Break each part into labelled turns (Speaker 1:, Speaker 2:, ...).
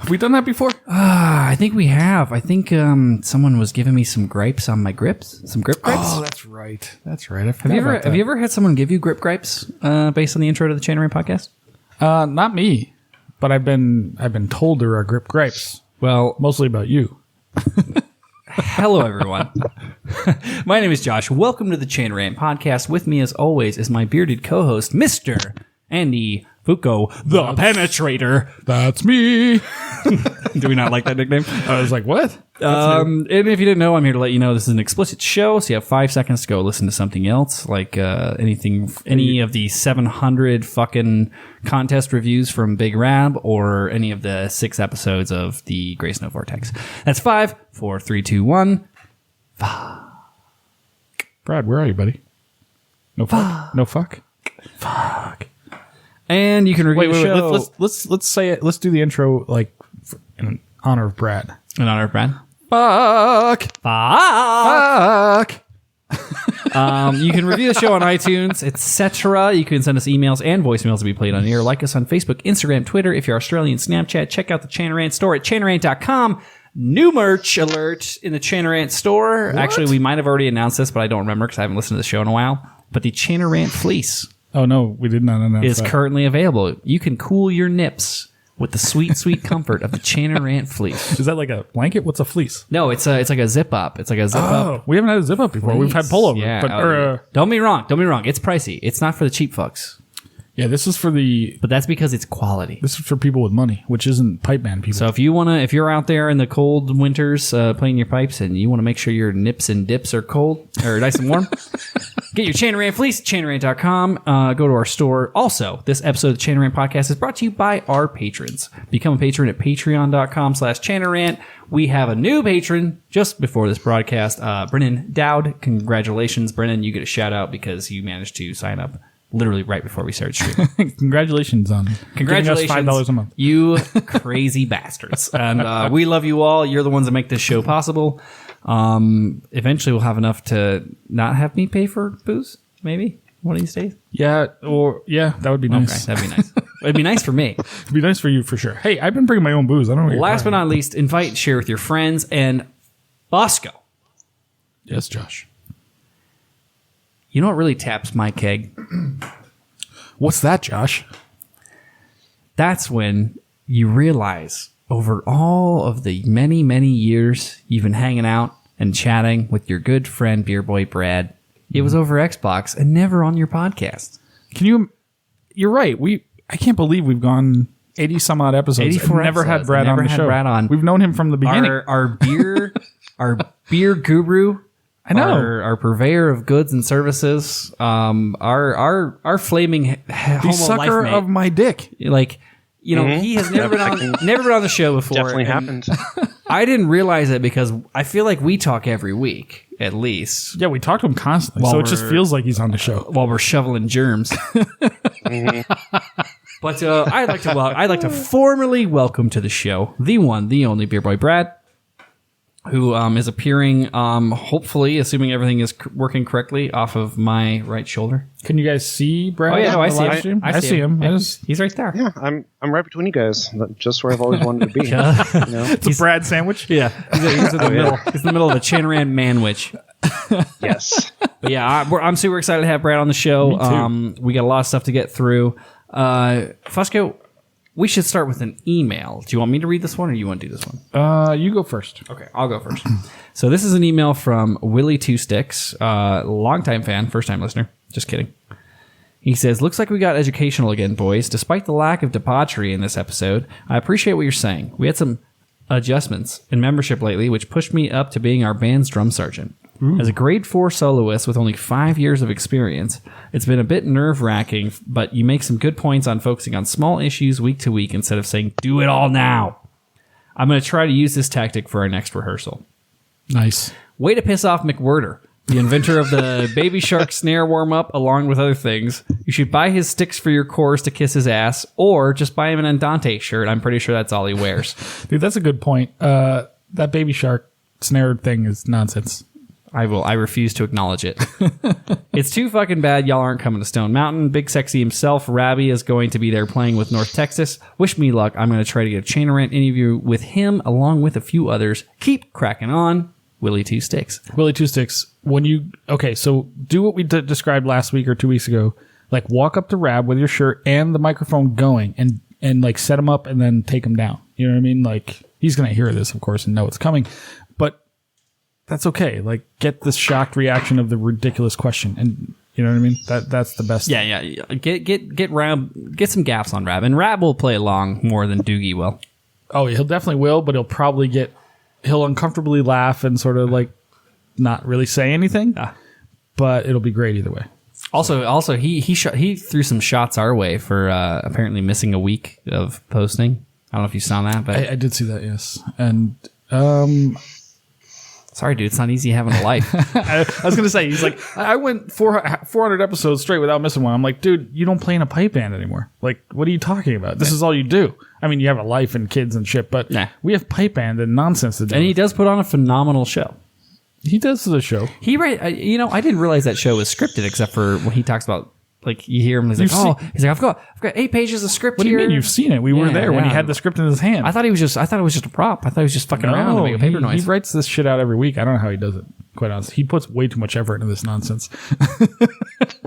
Speaker 1: we done that before?
Speaker 2: I think we have. I think someone was giving me some gripes on my grips. Some grip gripes.
Speaker 1: Oh, that's right. That's right.
Speaker 2: Have you ever had someone give you grip gripes based on the intro to the Chain Rant podcast?
Speaker 1: Not me, but I've been told there are grip gripes.
Speaker 2: Well,
Speaker 1: Mostly about you.
Speaker 2: hello, everyone. My name is Josh. Welcome to the Chain Rant podcast. With me, as always, is my bearded co-host, Mr. Andy Fuko, the Penetrator.
Speaker 1: That's me.
Speaker 2: Do we not like that nickname?
Speaker 1: I was like, what?
Speaker 2: And if you didn't know, I'm here to let you know this is an explicit show, so you have 5 seconds to go listen to something else, like any of the 700 fucking contest reviews from Big Rab, or any of the 6 episodes of the Grey Snow Vortex. That's 5, 4, 3, 2, 1.
Speaker 1: Brad, where are you, buddy? No fuck. No fuck.
Speaker 2: Fuck. And you can review the show.
Speaker 1: Let's say it. Let's do the intro like in honor of Brad.
Speaker 2: In honor of Brad.
Speaker 1: Fuck.
Speaker 2: You can review the show on iTunes, etc. You can send us emails and voicemails to be played on air. Like us on Facebook, Instagram, Twitter. If you're Australian, Snapchat. Check out the Chain Rant store at chainrant.com. New merch alert in the Chain Rant store.
Speaker 1: What?
Speaker 2: Actually, we might have already announced this, but I don't remember because I haven't listened to the show in a while. But the Chain Rant fleece
Speaker 1: Oh no, we did not announce
Speaker 2: is
Speaker 1: that.
Speaker 2: currently available. You can cool your nips with the sweet, sweet comfort of the Chain Rant fleece.
Speaker 1: Is that like a blanket? What's a fleece?
Speaker 2: No, it's like a zip up. It's like a zip up.
Speaker 1: Oh, we haven't had a zip up before. We've had pullover.
Speaker 2: Yeah.
Speaker 1: But,
Speaker 2: Yeah. Don't be wrong. It's pricey. It's not for the cheap fucks.
Speaker 1: yeah, this is for
Speaker 2: But that's because it's quality.
Speaker 1: this is for people with money, which isn't pipe band people.
Speaker 2: So if you're out there in the cold winters playing your pipes and you want to make sure your nips and dips are cold or nice and warm, get your Chain Rant fleece at chainrant.com. Go to our store. Also, this episode of the Chain Rant podcast is brought to you by our patrons. Become a patron at patreon.com/chainrant. We have a new patron just before this broadcast, Brennan Dowd. Congratulations, Brennan. You get a shout out because you managed to sign up literally right before we started streaming.
Speaker 1: Congratulations on
Speaker 2: Congratulations,
Speaker 1: giving us $5 a month.
Speaker 2: you crazy bastards. And we love you all. You're the ones that make this show possible. Eventually we'll have enough to not have me pay for booze, maybe, one of these days.
Speaker 1: Yeah, that would be nice.
Speaker 2: Okay, that'd be nice. It'd be nice for me.
Speaker 1: It'd be nice for you for sure. Hey, I've been bringing my own booze. I don't know what you're
Speaker 2: Last but
Speaker 1: talking
Speaker 2: not least, invite, share with your friends, and Bosco.
Speaker 1: about. Yes, Josh.
Speaker 2: You know what really taps my keg?
Speaker 1: What's that, Josh?
Speaker 2: That's when you realize over all of the many, many years you've been hanging out and chatting with your good friend Beer Boy Brad, it was over Xbox and never on your podcast.
Speaker 1: You're right. I can't believe we've gone 80 some odd episodes.
Speaker 2: 84
Speaker 1: and never
Speaker 2: episodes
Speaker 1: had Brad
Speaker 2: and
Speaker 1: on
Speaker 2: never
Speaker 1: the
Speaker 2: had
Speaker 1: show.
Speaker 2: Brad on.
Speaker 1: We've known him from the beginning.
Speaker 2: Our beer guru.
Speaker 1: I know.
Speaker 2: Our purveyor of goods and services. Our flaming
Speaker 1: the
Speaker 2: homo
Speaker 1: sucker
Speaker 2: life mate.
Speaker 1: of my dick.
Speaker 2: Like, you know, he has never been on the show before.
Speaker 3: Definitely
Speaker 2: and
Speaker 3: happened.
Speaker 2: I didn't realize it because I feel like we talk every week at least
Speaker 1: Yeah, we talk to him constantly,
Speaker 2: While
Speaker 1: so it just
Speaker 2: we're-
Speaker 1: feels like he's on the show.
Speaker 2: while we're shoveling germs. But I'd like to formally welcome to the show the one, the only Beer Boy Brad, who is appearing, hopefully, assuming everything is working correctly, off of my right shoulder.
Speaker 1: Can you guys see Brad?
Speaker 2: Oh yeah, no,
Speaker 1: on
Speaker 2: I
Speaker 1: the
Speaker 2: see
Speaker 1: live
Speaker 2: him.
Speaker 1: stream?
Speaker 2: I see him.
Speaker 1: I just,
Speaker 2: He's right there.
Speaker 3: Yeah, I'm right between you guys, just where I've always wanted to be. You know?
Speaker 1: it's a Brad sandwich.
Speaker 2: Yeah, he's in the middle. He's in the middle of a Chain Rant manwich.
Speaker 3: Yes.
Speaker 2: But yeah, I'm super excited to have Brad on the show.
Speaker 1: Me too.
Speaker 2: We got a lot of stuff to get through. Fusco, we should start with an email. Do you want me to read this one, or do you want to do this one?
Speaker 1: You go first.
Speaker 2: Okay, I'll go first. So this is an email from Willie Two Sticks, longtime fan, first time listener. Just kidding. He says, "Looks like we got educational again, boys. Despite the lack of debauchery in this episode, I appreciate what you're saying. We had some adjustments in membership lately, which pushed me up to being our band's drum sergeant. As a grade 4 soloist with only 5 years of experience, it's been a bit nerve-wracking, but you make some good points on focusing on small issues week to week instead of saying, do it all now. I'm going to try to use this tactic for our next rehearsal."
Speaker 1: Nice.
Speaker 2: Way to piss off McWhirter, the inventor of the Baby Shark snare warm-up, along with other things. You should buy his sticks for your chorus to kiss his ass, or just buy him an Andante shirt. I'm pretty sure that's all he wears.
Speaker 1: Dude, that's a good point. That Baby Shark snare thing is nonsense.
Speaker 2: I refuse to acknowledge it. It's too fucking bad y'all aren't coming to Stone Mountain. Big Sexy himself, Rabby, is going to be there playing with North Texas. Wish me luck. I'm going to try to get a Chain Rant interview with him along with a few others. Keep cracking on. Willie Two Sticks.
Speaker 1: Willie Two Sticks. So do what we described last week or 2 weeks ago. Like walk up to Rab with your shirt and the microphone going and like set him up and then take him down. You know what I mean? Like he's going to hear this, of course, and know it's coming. But that's okay. Like get the shocked reaction of the ridiculous question. And you know what I mean? That's the best.
Speaker 2: Yeah. Get Rab, get some gaps on Rab. And Rab will play along more than Doogie will.
Speaker 1: Oh, he'll definitely will, but he'll uncomfortably laugh and sort of like not really say anything. But it'll be great either way.
Speaker 2: Also, he threw some shots our way for apparently missing a week of posting. I don't know if you saw that, but
Speaker 1: I did see that, yes. And
Speaker 2: sorry, dude, it's not easy having a life.
Speaker 1: I was gonna say, he's like, I went 400 episodes straight without missing one. I'm like, dude, you don't play in a pipe band anymore. Like, what are you talking about? This is all you do. I mean, you have a life and kids and shit, but we have pipe band and nonsense to do.
Speaker 2: And he does put on a phenomenal show.
Speaker 1: He does the show.
Speaker 2: I didn't realize that show was scripted, except for when he talks about, like, you hear him, he's like, I've got 8 pages of script
Speaker 1: here. What do you mean? You've seen it. We were there when he had the script in his hand.
Speaker 2: I thought it was just a prop. I thought he was just fucking around to make a paper noise.
Speaker 1: He writes this shit out every week. I don't know how he does it, quite honestly. He puts way too much effort into this nonsense.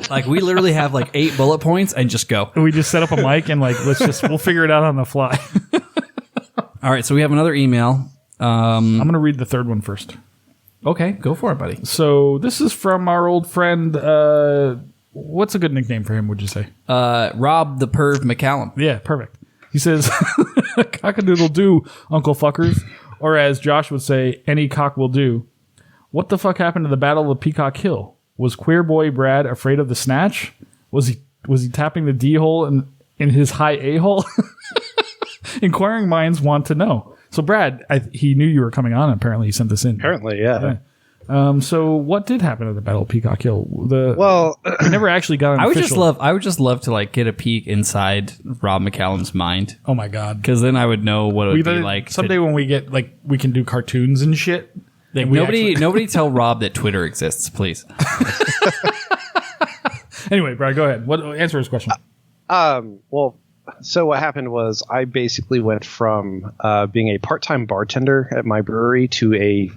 Speaker 2: Like, we literally have like 8 bullet points and just go.
Speaker 1: We just set up a mic and like, we'll figure it out on the fly.
Speaker 2: All right, so we have another email.
Speaker 1: I'm going to read the third one first.
Speaker 2: Okay, go for it, buddy.
Speaker 1: So this is from our old friend, what's a good nickname for him, would you say?
Speaker 2: Rob the Perv McCallum.
Speaker 1: Yeah, perfect. He says, cock-a-doodle-doo, Uncle Fuckers. Or as Josh would say, any cock will do. What the fuck happened to the Battle of Peacock Hill? Was queer boy Brad afraid of the snatch? Was he tapping the D-hole in his high A-hole? Inquiring minds want to know. So, Brad, he knew you were coming on. Apparently, he sent this in.
Speaker 3: Apparently, yeah.
Speaker 1: So, what did happen at the Battle of Peacock Hill? We never actually got an official.
Speaker 2: I would just love to like get a peek inside Rob McCallum's mind.
Speaker 1: Oh my god!
Speaker 2: Because then I would know what it would be like.
Speaker 1: Someday when we get we can do cartoons and shit.
Speaker 2: Like, nobody tell Rob that Twitter exists, please.
Speaker 1: Anyway, Brad, go ahead. Answer his question.
Speaker 3: So what happened was I basically went from being a part-time bartender at my brewery to a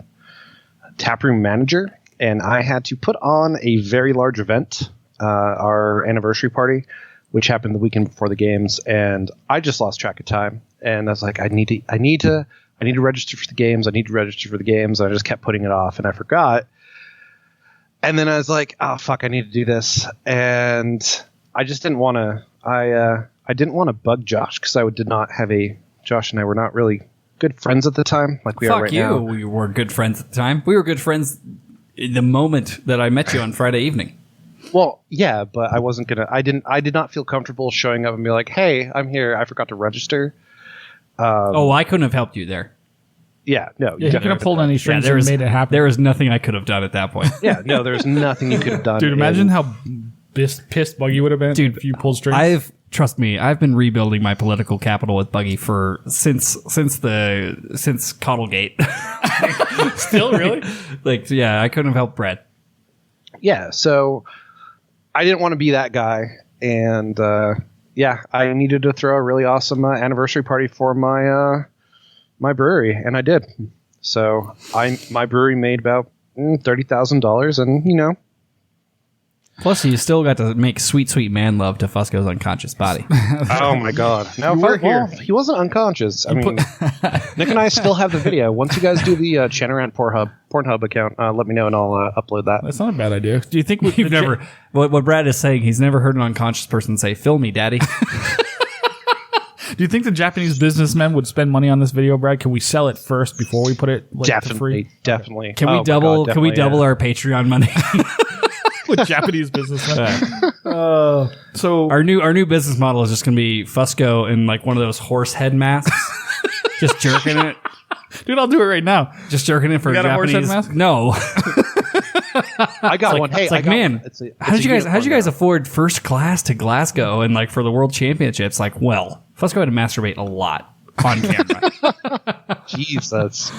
Speaker 3: taproom manager, and I had to put on a very large event, our anniversary party, which happened the weekend before the games, and I just lost track of time. And I was like, I need to register for the games. And I just kept putting it off, and I forgot. And then I was like, oh fuck, I need to do this, and I just didn't want to. I didn't want to bug Josh because Josh and I were not really good friends at the time, like we are right now.
Speaker 2: We were good friends at the time. We were good friends the moment that I met you on Friday evening.
Speaker 3: Well, yeah, but I wasn't gonna. I did not feel comfortable showing up and be like, "Hey, I'm here. I forgot to register."
Speaker 2: I couldn't have helped you there.
Speaker 3: Yeah, no.
Speaker 1: Yeah, you could have pulled any strings and made it happen.
Speaker 2: There was nothing I could have done at that point.
Speaker 3: Yeah, no, there's nothing you could have done.
Speaker 1: Dude, imagine how pissed Buggy would have been if you pulled strings.
Speaker 2: Trust me, I've been rebuilding my political capital with Buggy since Coddlegate.
Speaker 1: Still, really?
Speaker 2: I couldn't have helped Brad.
Speaker 3: Yeah, so I didn't want to be that guy, and I needed to throw a really awesome anniversary party for my brewery, and I did. So my brewery made about $30,000, and
Speaker 2: Plus, you still got to make sweet, sweet man love to Fusco's unconscious body.
Speaker 3: Oh my god! Now he wasn't unconscious. I mean, Nick and I still have the video. Once you guys do the Chanarant Pornhub account, let me know and I'll upload that.
Speaker 1: That's not a bad idea. Do you think
Speaker 2: you've never? What Brad is saying, he's never heard an unconscious person say, "Fill me, daddy."
Speaker 1: Do you think the Japanese businessmen would spend money on this video, Brad? Can we sell it first before we put it for free?
Speaker 3: Definitely.
Speaker 2: Can we double? Can we double our Patreon money?
Speaker 1: With Japanese businessmen. So
Speaker 2: our new business model is just going to be Fusco in like one of those horse head masks, just jerking it.
Speaker 1: Dude, I'll do it right now.
Speaker 2: Just jerking it for
Speaker 1: you got
Speaker 2: Japanese.
Speaker 1: A horse head mask?
Speaker 2: No.
Speaker 3: I got one. Hey,
Speaker 2: how did you guys afford first class to Glasgow and like for the World Championships? Like, well, Fusco had to masturbate a lot on camera.
Speaker 3: Jeez, that's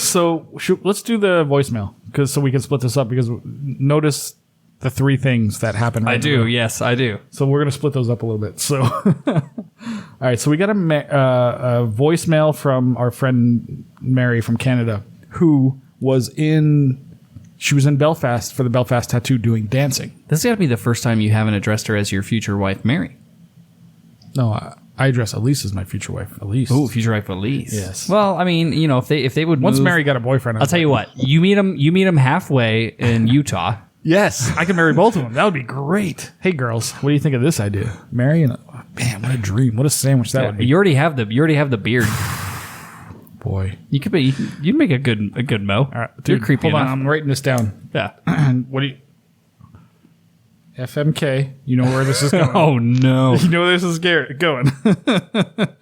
Speaker 1: So let's do the voicemail so we can split this up because notice the three things that happen. Right
Speaker 2: I do.
Speaker 1: now.
Speaker 2: Yes, I do.
Speaker 1: So we're gonna split those up a little bit. So, all right. So we got a voicemail from our friend Mary from Canada, who was in Belfast for the Belfast Tattoo doing dancing.
Speaker 2: This has got to be the first time you haven't addressed her as your future wife, Mary.
Speaker 1: No, I address Elise as my future wife. Elise.
Speaker 2: Oh, future wife Elise.
Speaker 1: Yes.
Speaker 2: Well, I mean, you know, if they would
Speaker 1: Once
Speaker 2: move,
Speaker 1: Mary got a boyfriend,
Speaker 2: I'll tell you what. You meet him halfway in Utah.
Speaker 1: Yes, I can marry both of them. That would be great. Hey, girls, what do you think of this idea? Mary and man, what a dream! What a sandwich that would be.
Speaker 2: You already have the beard.
Speaker 1: Boy,
Speaker 2: you'd make a good mo.
Speaker 1: all right,
Speaker 2: You're
Speaker 1: dude,
Speaker 2: creepy
Speaker 1: hold on,
Speaker 2: enough.
Speaker 1: I'm writing this down.
Speaker 2: Yeah.
Speaker 1: What do you? FMK. You know where this is going.
Speaker 2: Oh no.
Speaker 1: You know where this is going.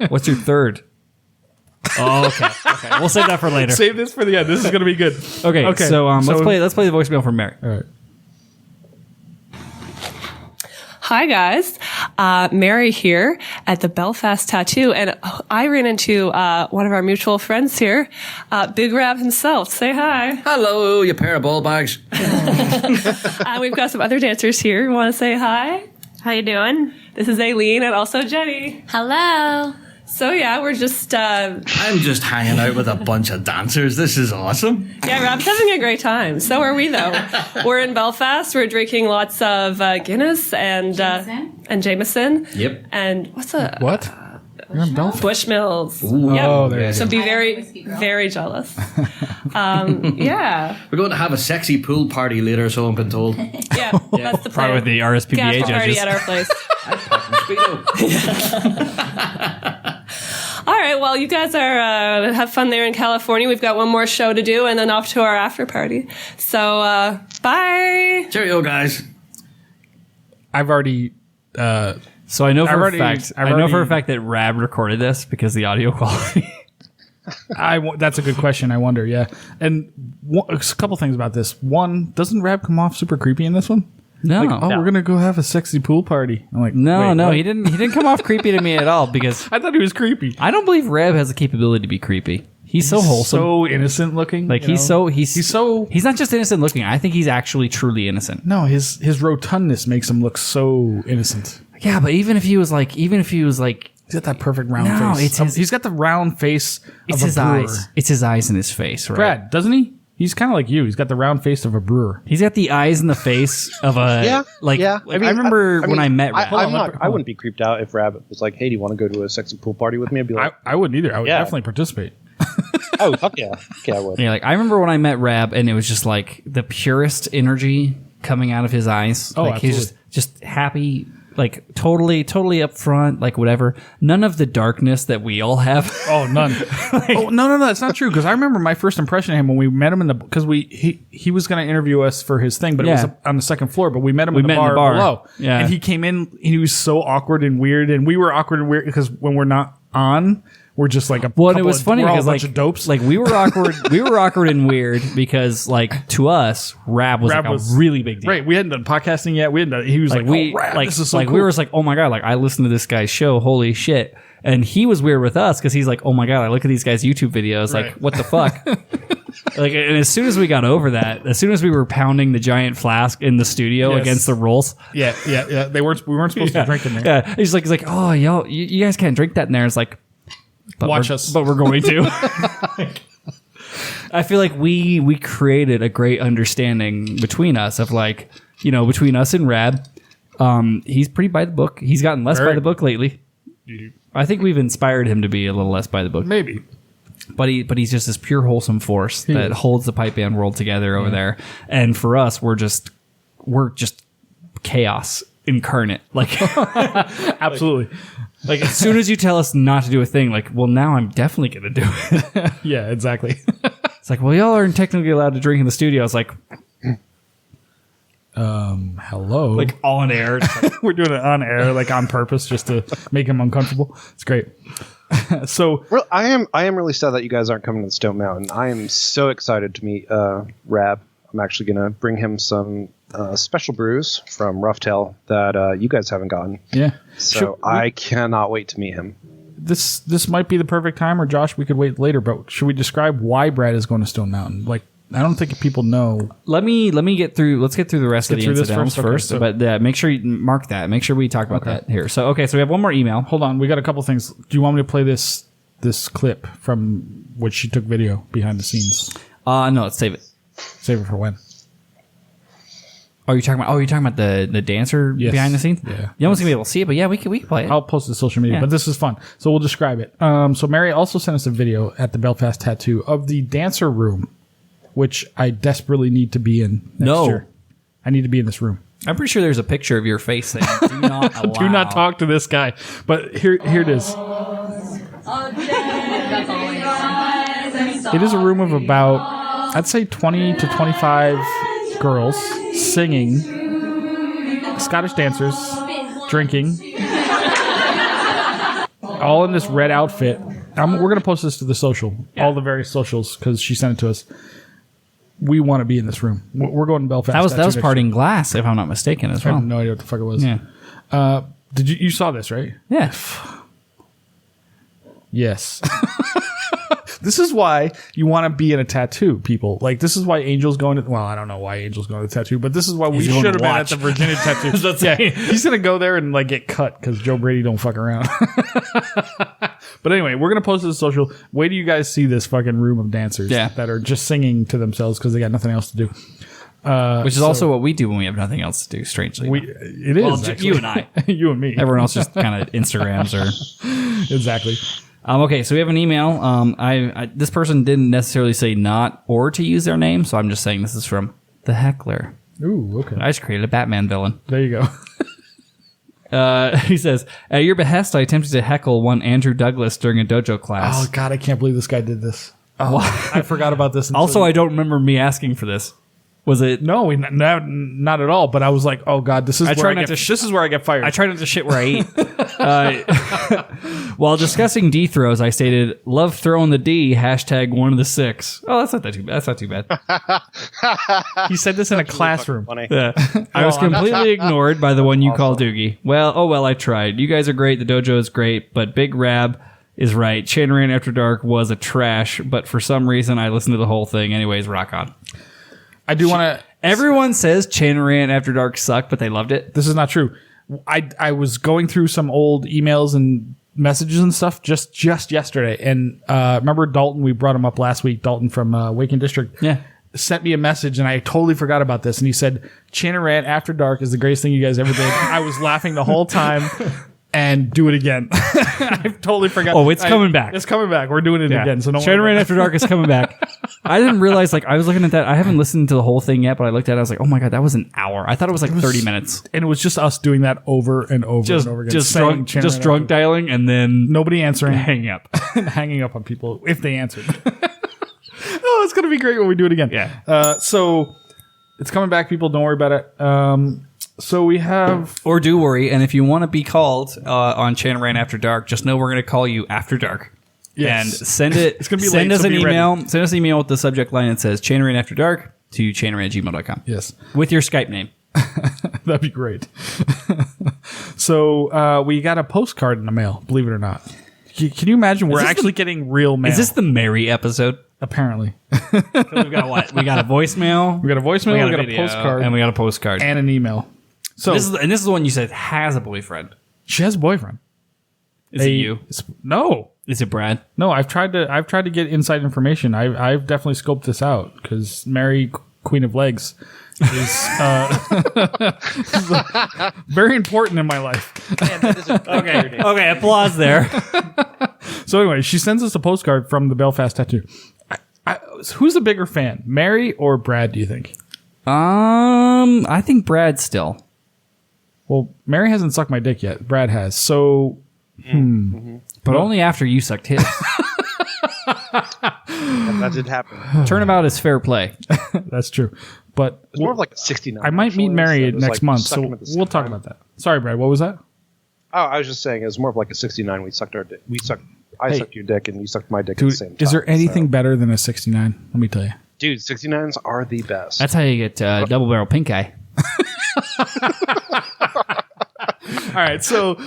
Speaker 2: What's your third? Oh, okay. We'll save that for later.
Speaker 1: Save this for the end. This is going to be good.
Speaker 2: Okay. So let's play the voicemail from Mary.
Speaker 1: All right.
Speaker 4: Hi guys, Mary here at the Belfast Tattoo, and I ran into one of our mutual friends here, Big Rab himself. Say hi.
Speaker 5: Hello, you pair of ball bags.
Speaker 4: We've got some other dancers here. You want to say hi?
Speaker 6: How you doing?
Speaker 4: This is Aileen and also Jenny.
Speaker 6: Hello.
Speaker 4: So yeah, we're just
Speaker 5: I'm just hanging out with a bunch of dancers. This is awesome.
Speaker 4: yeah, Rab's having a great time. So are we though. We're in Belfast. We're drinking lots of Guinness and Jameson.
Speaker 5: Yep.
Speaker 4: And what's a
Speaker 1: What? You're in Belfast?
Speaker 4: Bushmills?
Speaker 1: Oh, there you
Speaker 4: So
Speaker 1: go.
Speaker 4: be very, very jealous. Yeah.
Speaker 5: We're going to have a sexy pool party later, so I've been told.
Speaker 4: Yeah, that's the plan.
Speaker 2: Probably with the RSPBA
Speaker 4: Gas party
Speaker 2: judges.
Speaker 4: at our place.
Speaker 5: Speedo.
Speaker 4: All right, well, you guys are have fun there in California. We've got one more show to do, and then off to our after party. So, bye.
Speaker 5: Cheerio, guys.
Speaker 1: I've already.
Speaker 2: So I know for
Speaker 1: I've
Speaker 2: a
Speaker 1: already-
Speaker 2: fact that Rab recorded this because the audio quality.
Speaker 1: That's a good question. I wonder. Yeah, and a couple things about this. One, doesn't Rab come off super creepy in this one?
Speaker 2: No.
Speaker 1: Like, we're gonna go have a sexy pool party. I'm like,
Speaker 2: No,
Speaker 1: wait,
Speaker 2: no,
Speaker 1: what?
Speaker 2: he didn't come off creepy to me at all because
Speaker 1: I thought he was creepy.
Speaker 2: I don't believe Reb has the capability to be creepy. He's so wholesome.
Speaker 1: so innocent looking.
Speaker 2: Like
Speaker 1: you know?
Speaker 2: he's not just innocent looking. I think he's actually truly innocent.
Speaker 1: No, his rotundness makes him look so innocent.
Speaker 2: Yeah, but even if he was like
Speaker 1: He's got that perfect round
Speaker 2: No,
Speaker 1: face.
Speaker 2: it's his-
Speaker 1: He's got the round face
Speaker 2: it's
Speaker 1: of
Speaker 2: his
Speaker 1: a brewer.
Speaker 2: eyes. It's his eyes and his face, right?
Speaker 1: Brad, doesn't he? He's kind of like you. He's got the round face of a brewer.
Speaker 2: He's got the eyes and the face of a
Speaker 3: yeah.
Speaker 2: I
Speaker 3: mean,
Speaker 2: remember when I met Rab.
Speaker 3: I wouldn't be creeped out if Rabbit was like, "Hey, do you want to go to a sexy pool party with me?" I'd be like,
Speaker 1: I wouldn't either. I would
Speaker 3: Yeah.
Speaker 1: definitely participate.
Speaker 3: "Oh, fuck yeah, okay, I would."
Speaker 2: Yeah, like I remember when I met Rab, and it was just like the purest energy coming out of his eyes.
Speaker 1: Oh,
Speaker 2: like he's
Speaker 1: absolutely.
Speaker 2: just happy, like totally upfront, like whatever. None of the darkness that we all have.
Speaker 1: Oh, none. Oh, no, that's not true. Because I remember my first impression of him when we met him because he was going to interview us for his thing, but it was
Speaker 2: Yeah.
Speaker 1: on the second floor. But we met him in,
Speaker 2: met
Speaker 1: the
Speaker 2: in the
Speaker 1: bar
Speaker 2: bar.
Speaker 1: below.
Speaker 2: Yeah.
Speaker 1: And he came in. And he was so awkward and weird, and we were awkward and weird because when we're not on, we're just like a
Speaker 2: Well, and it
Speaker 1: couple
Speaker 2: was
Speaker 1: of-
Speaker 2: funny
Speaker 1: we're all
Speaker 2: because
Speaker 1: a bunch
Speaker 2: like
Speaker 1: of dopes.
Speaker 2: like we were awkward. We were awkward and weird because like to us, Rab was
Speaker 1: Rab
Speaker 2: like
Speaker 1: was-
Speaker 2: a really big deal.
Speaker 1: right. We hadn't done podcasting yet. We hadn't done, he was like,
Speaker 2: we
Speaker 1: oh, Rab,
Speaker 2: like
Speaker 1: this is so
Speaker 2: like
Speaker 1: cool.
Speaker 2: we were just like, oh my god, like I listened to this guy's show, holy shit. And he was weird with us because he's like, oh my god, I look at these guys' YouTube videos, like
Speaker 1: Right.
Speaker 2: what the fuck. Like, and as soon as we got over that, as soon as we were pounding the giant flask in the studio
Speaker 1: Yes.
Speaker 2: against the rolls,
Speaker 1: yeah. We weren't supposed to drink in there.
Speaker 2: yeah, he's like, oh y'all, you guys can't drink that in there. It's like,
Speaker 1: Watch us.
Speaker 2: but we're going to. I feel like we created a great understanding between us of like, you know, between us and Rab. He's pretty by the book. He's gotten less by
Speaker 1: Very.
Speaker 2: the book lately. I think we've inspired him to be a little less by the book.
Speaker 1: Maybe.
Speaker 2: But he's just this pure wholesome force that
Speaker 1: is.
Speaker 2: holds the pipe band world together over there. And for us, we're just chaos incarnate. Like
Speaker 1: Absolutely.
Speaker 2: like as soon as you tell us not to do a thing, like, well, now I'm definitely gonna do it.
Speaker 1: Yeah, exactly.
Speaker 2: It's like, well, y'all aren't technically allowed to drink in the studio. It's like
Speaker 1: Hello.
Speaker 2: like all in air. It's like,
Speaker 1: We're doing it on air, like on purpose, just to make him uncomfortable. It's great. So
Speaker 3: Well, I am really sad that you guys aren't coming to the Stone Mountain. I am so excited to meet Rab. I'm actually going to bring him some special brews from Rough Tail that you guys haven't gotten.
Speaker 1: yeah,
Speaker 3: So I cannot wait to meet him.
Speaker 1: this might be the perfect time, or Josh, we could wait later. But should we describe why Brad is going to Stone Mountain? Like, I don't think people know.
Speaker 2: Let me get through. Let's get through the rest of the
Speaker 1: get through this
Speaker 2: incidentals
Speaker 1: first. Okay, so-
Speaker 2: but make sure you mark that. Make sure we talk about that here. So okay, so we have one more email.
Speaker 1: Hold on, we got a couple things. Do you want me to play this clip from which she took video behind the scenes?
Speaker 2: No, let's save it.
Speaker 1: Save it for when?
Speaker 2: You're talking about the dancer
Speaker 1: Yes.
Speaker 2: behind the scenes.
Speaker 1: Yeah.
Speaker 2: You almost gonna be able to see it, but yeah, we can play it.
Speaker 1: I'll post it to social media,
Speaker 2: Yeah.
Speaker 1: but this is fun. So we'll describe it. So Mary also sent us a video at the Belfast Tattoo of the dancer room, which I desperately need to be in next year. I need to be in this room.
Speaker 2: I'm pretty sure there's a picture of your face saying "Do not allow."
Speaker 1: Do not talk to this guy. But here it is. It is a room of about, I'd say 20 to 25 girls singing, Scottish dancers, drinking, all in this red outfit. We're going to post this to the social, all the various socials, because she sent it to us. We want to be in this room. We're going to Belfast.
Speaker 2: That was
Speaker 1: Tattoo next year.
Speaker 2: Parting Glass, if I'm not mistaken, as
Speaker 1: I
Speaker 2: well.
Speaker 1: have no idea what the fuck it was.
Speaker 2: Yeah,
Speaker 1: Did you saw this, right?
Speaker 2: yeah.
Speaker 1: Yes. This is why you want to be in a tattoo, people. Like, this is why Angel's going to... Well, I don't know why Angel's going to the tattoo, but this is why we
Speaker 2: He's going
Speaker 1: should
Speaker 2: to
Speaker 1: have been at
Speaker 2: watch.
Speaker 1: the Virginia tattoo. Yeah, he's going to go there and, like, get cut because Joe Brady don't fuck around. But anyway, we're going to post it to social. Wait till you guys see this fucking room of dancers that are just singing to themselves because they got nothing else to do.
Speaker 2: Which is also what we do when we have nothing else to do. Strangely,
Speaker 1: It is,
Speaker 2: Well,
Speaker 1: actually.
Speaker 2: you and I.
Speaker 1: You and me.
Speaker 2: everyone else just kind of Instagrams or.
Speaker 1: Exactly.
Speaker 2: Okay, so we have an email. This person didn't necessarily say not or to use their name, so I'm just saying this is from the heckler.
Speaker 1: Ooh, okay.
Speaker 2: I just created a Batman villain.
Speaker 1: There you go.
Speaker 2: He says, at your behest, I attempted to heckle one Andrew Douglas during a dojo class.
Speaker 1: Oh, God, I can't believe this guy did this. Oh, I forgot about this. until
Speaker 2: Also,
Speaker 1: you-
Speaker 2: I don't remember me asking for this. Was it?
Speaker 1: No, not at all. But I was like, "Oh God, this is
Speaker 2: I
Speaker 1: where
Speaker 2: try
Speaker 1: I
Speaker 2: not
Speaker 1: get.
Speaker 2: to
Speaker 1: This is where I get fired."
Speaker 2: I try not to shit where I eat. While discussing D throws, I stated, "Love throwing the D." # one of the six. Oh, that's not too bad. That's not too bad.
Speaker 1: He said this in a classroom.
Speaker 3: Funny.
Speaker 2: Yeah. I was completely ignored by the one you call Doogie. Well, I tried. You guys are great. The dojo is great, but Big Rab is right. Chain Ran After Dark was a trash, but for some reason I listened to the whole thing. Anyways, rock on.
Speaker 1: I do want to.
Speaker 2: Everyone says Chain Ran After Dark sucked, but they loved it.
Speaker 1: This is not true. I was going through some old emails and messages and stuff just yesterday, and remember Dalton? We brought him up last week. Dalton from Waking District.
Speaker 2: Yeah.
Speaker 1: Sent me a message, and I totally forgot about this. And he said, "Chain and Rant After Dark is the greatest thing you guys ever did." I was laughing the whole time. And do it again. I totally forgot.
Speaker 2: Oh, it's coming back.
Speaker 1: It's coming back. We're doing it again. So no
Speaker 2: Chain Ran After Dark is coming back. I didn't realize, I was looking at that. I haven't listened to the whole thing yet, but I looked at it. I was like, oh my God, that was an hour. I thought it was 30 minutes.
Speaker 1: And it was just us doing that over and over and over again.
Speaker 2: Just
Speaker 1: saying
Speaker 2: drunk,
Speaker 1: Chain
Speaker 2: just
Speaker 1: Ran
Speaker 2: drunk
Speaker 1: After-
Speaker 2: dialing and then
Speaker 1: Nobody answering.
Speaker 2: hanging up.
Speaker 1: Hanging up on people if they answered. Oh, it's going to be great when we do it again.
Speaker 2: Yeah.
Speaker 1: So it's coming back, people. Don't worry about it. So we have...
Speaker 2: Or do worry, and if you want to be called on Chain Ran After Dark, just know we're going to call you After Dark.
Speaker 1: Yes.
Speaker 2: And send it.
Speaker 1: It's gonna be
Speaker 2: send
Speaker 1: late,
Speaker 2: us
Speaker 1: so
Speaker 2: an
Speaker 1: be
Speaker 2: email. Send us an email with the subject line that says Chain Ran After Dark to chainran@gmail.com.
Speaker 1: Yes.
Speaker 2: With your Skype name.
Speaker 1: That'd be great. So we got a postcard in the mail, believe it or not. Can you imagine? We're
Speaker 2: this
Speaker 1: actually getting real mail.
Speaker 2: Is this the Mary episode?
Speaker 1: Apparently.
Speaker 2: We've got what? We got a voicemail.
Speaker 1: We got a voicemail, we got a
Speaker 2: video,
Speaker 1: postcard,
Speaker 2: and we got a postcard.
Speaker 1: and an email. So
Speaker 2: This is the one you said has a boyfriend.
Speaker 1: she has a boyfriend.
Speaker 2: Is it you?
Speaker 1: No.
Speaker 2: Is it Brad?
Speaker 1: No, I've tried to get inside information. I've definitely scoped this out because Mary, Queen of Legs, is very important in my life.
Speaker 2: Okay, applause there.
Speaker 1: So anyway, she sends us a postcard from the Belfast Tattoo. Who's the bigger fan, Mary or Brad? Do you think?
Speaker 2: I think Brad still.
Speaker 1: Well, Mary hasn't sucked my dick yet. Brad has. So,
Speaker 2: But only after you sucked his.
Speaker 3: That did happen.
Speaker 2: Turnabout is fair play.
Speaker 1: that's true. But
Speaker 3: It's more of like a 69.
Speaker 1: I might meet
Speaker 3: actually,
Speaker 1: Mary
Speaker 3: so it was
Speaker 1: next
Speaker 3: like
Speaker 1: month,
Speaker 3: suck
Speaker 1: so
Speaker 3: him at the same
Speaker 1: we'll talk
Speaker 3: time.
Speaker 1: about that. Sorry, Brad. What was that?
Speaker 3: Oh, I was just saying, it was more of like a 69. We sucked our dick. I
Speaker 1: Hey.
Speaker 3: sucked your dick, and you sucked my dick
Speaker 1: Dude,
Speaker 3: at the same time.
Speaker 1: is there anything
Speaker 3: so-
Speaker 1: better than a 69? Let me tell you.
Speaker 3: Dude, 69s are the best.
Speaker 2: That's how you get double barrel pink eye.
Speaker 1: All right, so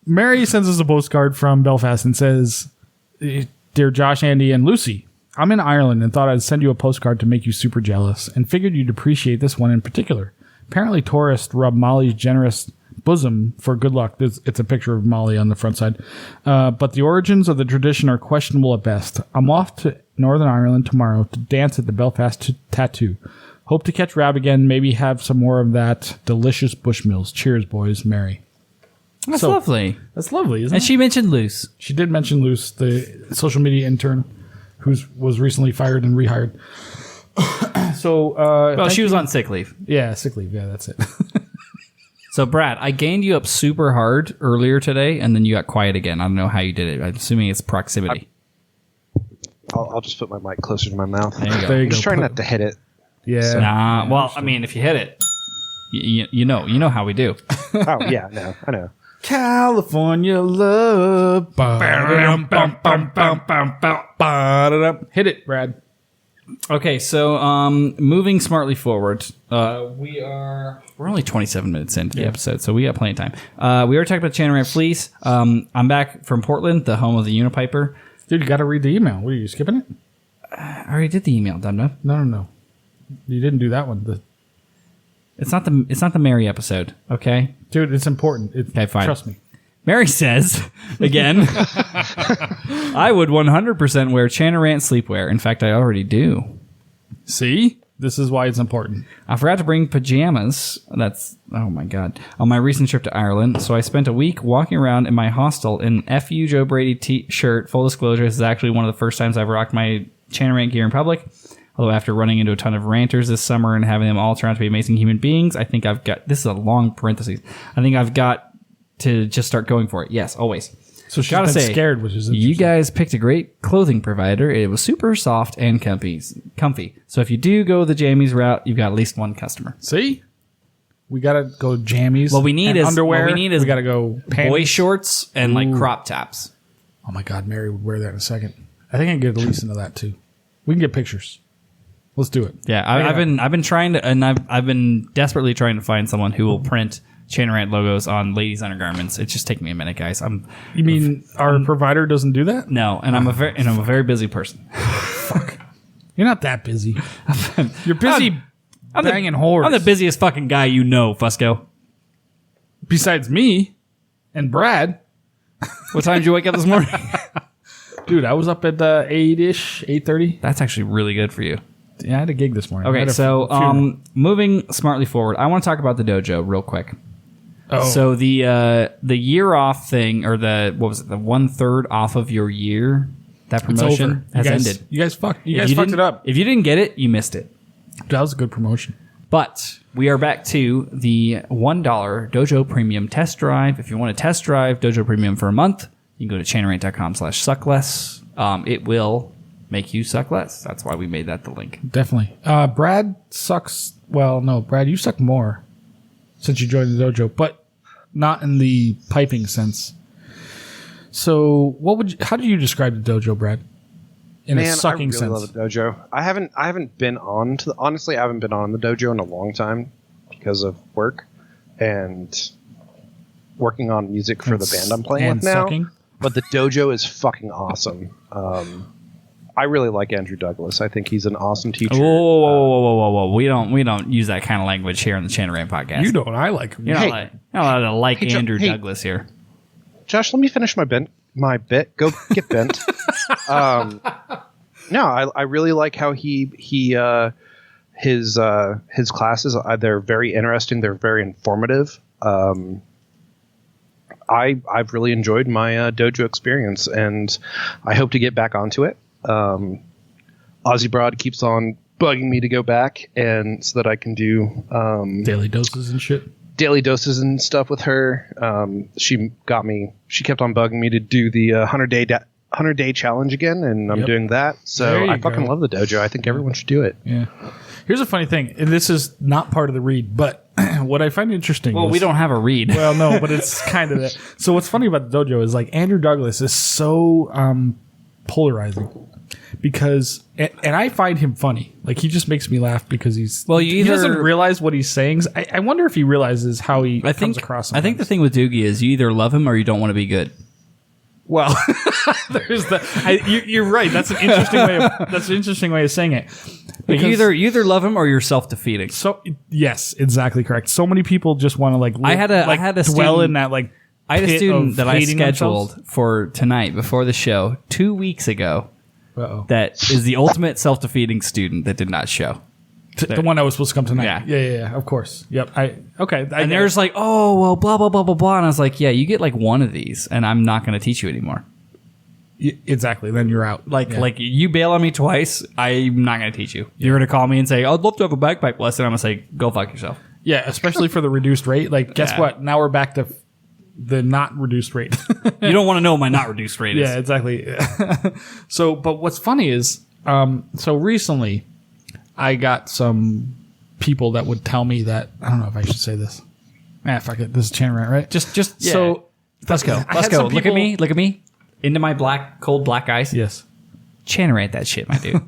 Speaker 1: Mary sends us a postcard from Belfast and says, "Dear Josh, Andy, and Lucy, I'm in Ireland and thought I'd send you a postcard to make you super jealous and figured you'd appreciate this one in particular. Apparently tourists rub Molly's generous bosom for good luck." It's a picture of Molly on the front side. But the origins of the tradition are questionable at best. I'm off to Northern Ireland tomorrow to dance at the Belfast Tattoo. Hope to catch Rab again, maybe have some more of that delicious Bushmills. Cheers, boys. Mary.
Speaker 2: That's
Speaker 1: So-
Speaker 2: lovely.
Speaker 1: That's lovely, isn't
Speaker 2: And
Speaker 1: it?
Speaker 2: she mentioned Luce.
Speaker 1: She did mention Luce, the social media intern who was recently fired and rehired. So,
Speaker 2: Well, she was on sick leave.
Speaker 1: yeah, sick leave. Yeah, that's it.
Speaker 2: So, Brad, I gained you up super hard earlier today, and then you got quiet again. I don't know how you did it. I'm assuming it's proximity.
Speaker 3: I'll just put my mic closer to my mouth.
Speaker 2: There you go.
Speaker 1: There you
Speaker 3: I'm just
Speaker 1: go.
Speaker 3: trying not to hit it.
Speaker 1: Yeah.
Speaker 2: Nah, well, I mean, if you hit it, you know how we do.
Speaker 3: Oh yeah, no, I know.
Speaker 1: California love. Hit it, Brad.
Speaker 2: Okay, so moving smartly forward, we're only 27 minutes into the episode, so we got plenty of time. We were talking about Chanarant Fleece. I'm back from Portland, the home of the Unipiper.
Speaker 1: Dude, you got to read the email. What are you skipping it?
Speaker 2: I already did the email, Dum Dum.
Speaker 1: No. You didn't do that one.
Speaker 2: It's not the Mary episode, okay?
Speaker 1: Dude, it's important.
Speaker 2: Okay, fine.
Speaker 1: Trust me.
Speaker 2: Mary says, again, I would 100% wear Chanarant sleepwear. In fact, I already do.
Speaker 1: See? This is why it's important.
Speaker 2: I forgot to bring pajamas. Oh my God. On my recent trip to Ireland. So I spent a week walking around in my hostel in F.U. Joe Brady t-shirt. Full disclosure, this is actually one of the first times I've rocked my Chanarant gear in public. Although after running into a ton of ranters this summer and having them all turn out to be amazing human beings, I think I've got, this is a long parentheses, I think I've got to just start going for it. Yes, always.
Speaker 1: So she's
Speaker 2: Gotta
Speaker 1: been
Speaker 2: say,
Speaker 1: scared, which is
Speaker 2: you
Speaker 1: interesting.
Speaker 2: guys picked a great clothing provider. It was super soft and comfy. So if you do go the jammies route, you've got at least one customer.
Speaker 1: See? We got to go jammies.
Speaker 2: What we need
Speaker 1: and
Speaker 2: is
Speaker 1: underwear.
Speaker 2: we
Speaker 1: got to go panties.
Speaker 2: boy shorts and like crop tops.
Speaker 1: Oh my God, Mary would wear that in a second. I think I can get at least into that too. We can get pictures. Let's do it.
Speaker 2: Yeah, I've been trying to, and I've been desperately trying to find someone who will print Chanarant logos on ladies' undergarments. It's just taking me a minute, guys.
Speaker 1: You mean our provider doesn't do that?
Speaker 2: No, and I'm a very busy person.
Speaker 1: You're not that busy. You're busy
Speaker 2: I'm
Speaker 1: banging whores.
Speaker 2: I'm the busiest fucking guy you know, Fusco.
Speaker 1: Besides me and Brad.
Speaker 2: What time did you wake up this morning?
Speaker 1: Dude, I was up at 8-ish, 8:30.
Speaker 2: That's actually really good for you.
Speaker 1: Yeah, I had a gig this morning. I
Speaker 2: Okay,
Speaker 1: had a
Speaker 2: so
Speaker 1: funeral.
Speaker 2: moving smartly forward, I want to talk about the dojo real quick.
Speaker 1: Oh.
Speaker 2: So the year off thing, or the 1/3 off of your year, that
Speaker 1: It's
Speaker 2: promotion
Speaker 1: over.
Speaker 2: has
Speaker 1: you guys,
Speaker 2: ended.
Speaker 1: You guys fucked. You
Speaker 2: If
Speaker 1: guys
Speaker 2: you
Speaker 1: fucked it
Speaker 2: didn't-
Speaker 1: up.
Speaker 2: If you didn't get it, you missed it.
Speaker 1: That was a good promotion.
Speaker 2: But we are back to the $1 Dojo Premium test drive. If you want to test drive Dojo Premium for a month, you can go to chanarant.com/suckless. It will make you suck less. That's why we made that the link.
Speaker 1: Definitely. Brad sucks. Well, no, Brad, you suck more since you joined the dojo, but not in the piping sense. So, how do you describe the dojo, Brad? In a sucking
Speaker 3: I really
Speaker 1: sense.
Speaker 3: love the dojo. I haven't been on to honestly, I haven't been on the dojo in a long time because of work and working on music for the band I'm playing
Speaker 1: and
Speaker 3: with now.
Speaker 1: sucking?
Speaker 3: But the dojo is fucking awesome. I really like Andrew Douglas. I think he's an awesome teacher.
Speaker 2: Whoa. We don't use that kind of language here on the Chanarant podcast.
Speaker 1: You don't. I like him.
Speaker 2: You're
Speaker 3: Hey.
Speaker 2: not allowed to like
Speaker 3: Hey, Jo-
Speaker 2: Andrew
Speaker 3: hey.
Speaker 2: Douglas here.
Speaker 3: Josh, let me finish my bit. Go get bent. No, I really like how his classes, they're very interesting. They're very informative. I've really enjoyed my dojo experience, and I hope to get back onto it. Ozzy Broad keeps on bugging me to go back, and so that I can do
Speaker 1: Daily doses and shit.
Speaker 3: daily doses and stuff with her. She kept on bugging me to do the 100-day challenge again, and I'm
Speaker 1: Yep.
Speaker 3: doing that.
Speaker 1: There
Speaker 3: So
Speaker 1: you
Speaker 3: I fucking
Speaker 1: go.
Speaker 3: love the dojo. I think everyone should do it.
Speaker 1: Yeah. Here's a funny thing, and this is not part of the read, but what I find interesting.
Speaker 2: Well,
Speaker 1: is,
Speaker 2: we don't have a read.
Speaker 1: Well, no, but it's kind of that. So what's funny about the dojo is like Andrew Douglas is so polarizing. because, and I find him funny. Like, he just makes me laugh because he doesn't realize what he's saying. I wonder if he realizes how he comes across.
Speaker 2: I think the thing with Doogie is you either love him or you don't want to be good.
Speaker 1: Well, there's you're right. That's an interesting way of saying it.
Speaker 2: Like you either love him or you're self-defeating.
Speaker 1: So yes, exactly correct. So many people just want to
Speaker 2: I had a
Speaker 1: dwell
Speaker 2: student,
Speaker 1: in that like.
Speaker 2: I had a student that I scheduled
Speaker 1: themselves.
Speaker 2: for tonight before the show 2 weeks ago.
Speaker 1: Uh-oh.
Speaker 2: That is the ultimate self-defeating student that did not show.
Speaker 1: The one that was supposed to come tonight.
Speaker 2: Yeah.
Speaker 1: Yeah. Of course. Yep.
Speaker 2: And there's like, oh well, blah blah blah blah blah, and I was like, yeah, you get like one of these, and I'm not going to teach you anymore.
Speaker 1: Exactly. Then you're out.
Speaker 2: Like you bail on me twice, I'm not going to teach you. You're going to call me and say, I'd love to have a bagpipe lesson. I'm going to say, go fuck yourself.
Speaker 1: Yeah, especially for the reduced rate. Like, guess what? Now we're back to the not reduced rate.
Speaker 2: You don't want to know what my not reduced rate is.
Speaker 1: Yeah, exactly. So, but what's funny is, so recently, I got some people that would tell me that, I don't know if I should say this. Fuck it. This is Chan Rant, right?
Speaker 2: Just
Speaker 1: Yeah. So
Speaker 2: let's go.
Speaker 1: I
Speaker 2: Let's
Speaker 1: had
Speaker 2: go.
Speaker 1: some
Speaker 2: Look at me. Look at me. Into my cold black eyes.
Speaker 1: Yes.
Speaker 2: Channerate that shit, my dude.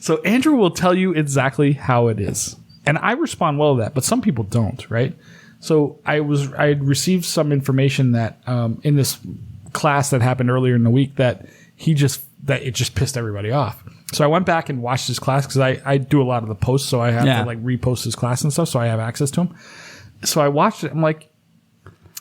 Speaker 1: So Andrew will tell you exactly how it is. And I respond well to that, but some people don't, right? So I had received some information that in this class that happened earlier in the week that it just pissed everybody off. So I went back and watched his class because I do a lot of the posts, so I have to like repost his class and stuff, so I have access to him. So I watched it. I'm like,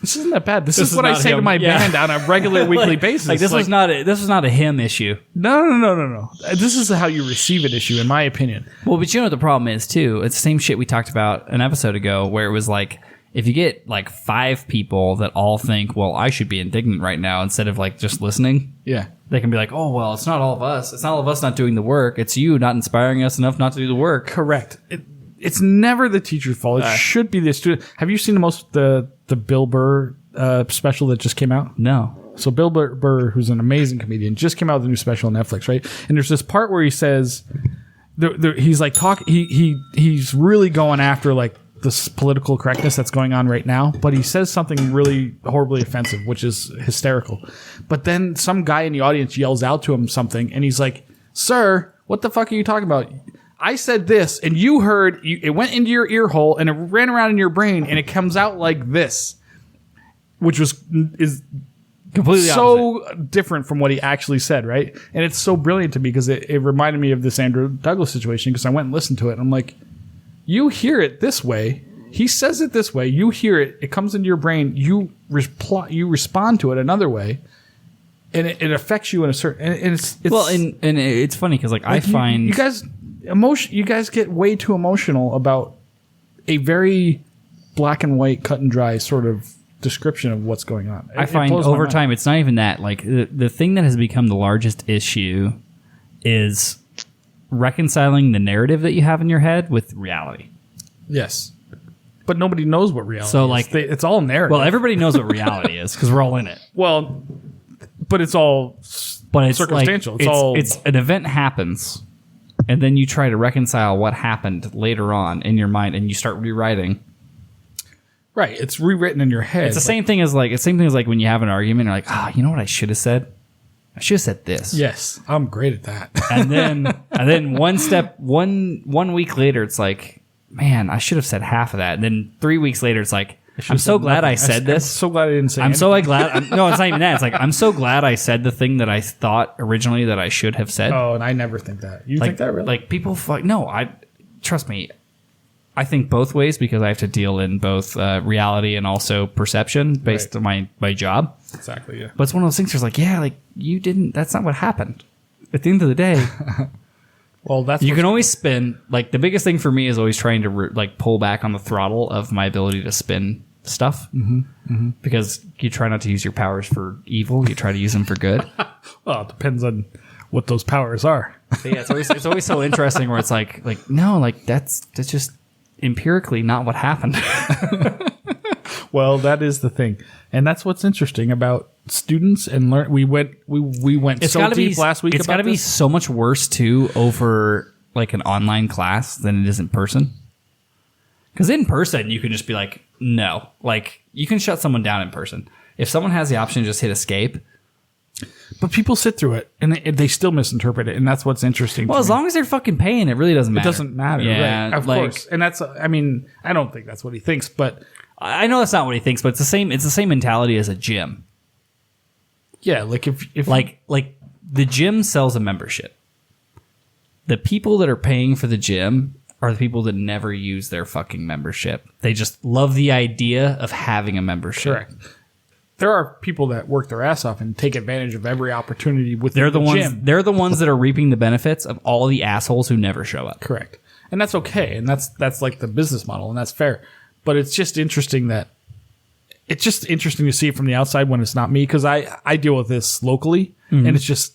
Speaker 1: this isn't that bad. This is what I say to my band on a regular weekly basis.
Speaker 2: Like this was not a him issue.
Speaker 1: No. This is how you receive it issue, in my opinion.
Speaker 2: Well, but you know what the problem is too? It's the same shit we talked about an episode ago, where it was like, if you get like 5 people that all think, well, I should be indignant right now, instead of like just listening,
Speaker 1: Yeah.
Speaker 2: they can be like, oh, well, it's not all of us. It's not all of us not doing the work. It's you not inspiring us enough not to do the work.
Speaker 1: Correct. It's never the teacher's fault. It should be the student. Have you seen the Bill Burr special that just came out?
Speaker 2: No.
Speaker 1: So Bill Burr, who's an amazing comedian, just came out with a new special on Netflix, right? And there's this part where he says, he's like he's really going after like this political correctness that's going on right now, but he says something really horribly offensive, which is hysterical. But then some guy in the audience yells out to him something, and he's like, "Sir, what the fuck are you talking about? I said this, and you heard it went into your ear hole, and it ran around in your brain, and it comes out like this," which is
Speaker 2: Completely
Speaker 1: so different from what he actually said, right? And it's so brilliant to me because it reminded me of this Andrew Douglas situation, because I went and listened to it, and I'm like, you hear it this way. He says it this way. You hear it. It comes into your brain. You respond to it another way, and it affects you in a certain. And it's
Speaker 2: well, and it's funny because like I find
Speaker 1: you guys get way too emotional about a very black and white, cut and dry sort of description of what's going on.
Speaker 2: I find over time it's not even that. Like the thing that has become the largest issue is reconciling the narrative that you have in your head with reality.
Speaker 1: Yes. But nobody knows what reality
Speaker 2: so,
Speaker 1: is.
Speaker 2: like,
Speaker 1: It's all narrative.
Speaker 2: Well, everybody knows what reality is because we're all in it.
Speaker 1: Well, but it's all circumstantial.
Speaker 2: Like, it's an event happens, and then you try to reconcile what happened later on in your mind, and you start rewriting.
Speaker 1: Right. It's rewritten in your head.
Speaker 2: It's the same thing as like when you have an argument, you're like, you know what I should have said? I should have said this.
Speaker 1: Yes, I'm great at that.
Speaker 2: And then one week later, it's like, man, I should have said half of that. And then 3 weeks later, it's like, I'm so glad I said this.
Speaker 1: I'm so glad I didn't say
Speaker 2: I'm so glad. No, it's not even that. It's like, I'm so glad I said the thing that I thought originally that I should have said.
Speaker 1: Oh, and I never think that. You think that really?
Speaker 2: Like people trust me. I think both ways because I have to deal in both reality and also perception based on my job.
Speaker 1: Exactly, yeah.
Speaker 2: But it's one of those things where it's like, yeah, like you didn't, that's not what happened. At the end of the day,
Speaker 1: well, that's
Speaker 2: you can always spin. Like the biggest thing for me is always trying to like pull back on the throttle of my ability to spin stuff. Because you try not to use your powers for evil. You try to use them for good.
Speaker 1: Well, it depends on what those powers are.
Speaker 2: But yeah, it's always so interesting where it's like no, like that's just empirically not what happened.
Speaker 1: Well, that is the thing, and that's what's interesting about students and learn. We went so deep last week.
Speaker 2: It's got to be so much worse too over like an online class than it is in person. Because in person, you can just be like, no, like you can shut someone down in person. If someone has the option to just hit escape,
Speaker 1: But people sit through it, and they still misinterpret it, and that's what's interesting.
Speaker 2: Well,
Speaker 1: to
Speaker 2: as
Speaker 1: me.
Speaker 2: long as they're fucking paying, it really doesn't matter.
Speaker 1: It doesn't matter,
Speaker 2: Yeah,
Speaker 1: right? Of
Speaker 2: like,
Speaker 1: course. And that's, I mean, I don't think that's what he thinks, but
Speaker 2: I know that's not what he thinks, but it's the same. It's the same mentality as a gym.
Speaker 1: yeah, like if
Speaker 2: Like the gym sells a membership. The people that are paying for the gym are the people that never use their fucking membership. They just love the idea of having a membership.
Speaker 1: correct. There are people that work their ass off and take advantage of every opportunity with
Speaker 2: They're the ones.
Speaker 1: gym.
Speaker 2: They're the ones that are reaping the benefits of all the assholes who never show up.
Speaker 1: Correct. And that's okay. And that's like the business model, and that's fair. But it's just interesting to see it from the outside when it's not me, because I deal with this locally, and it's just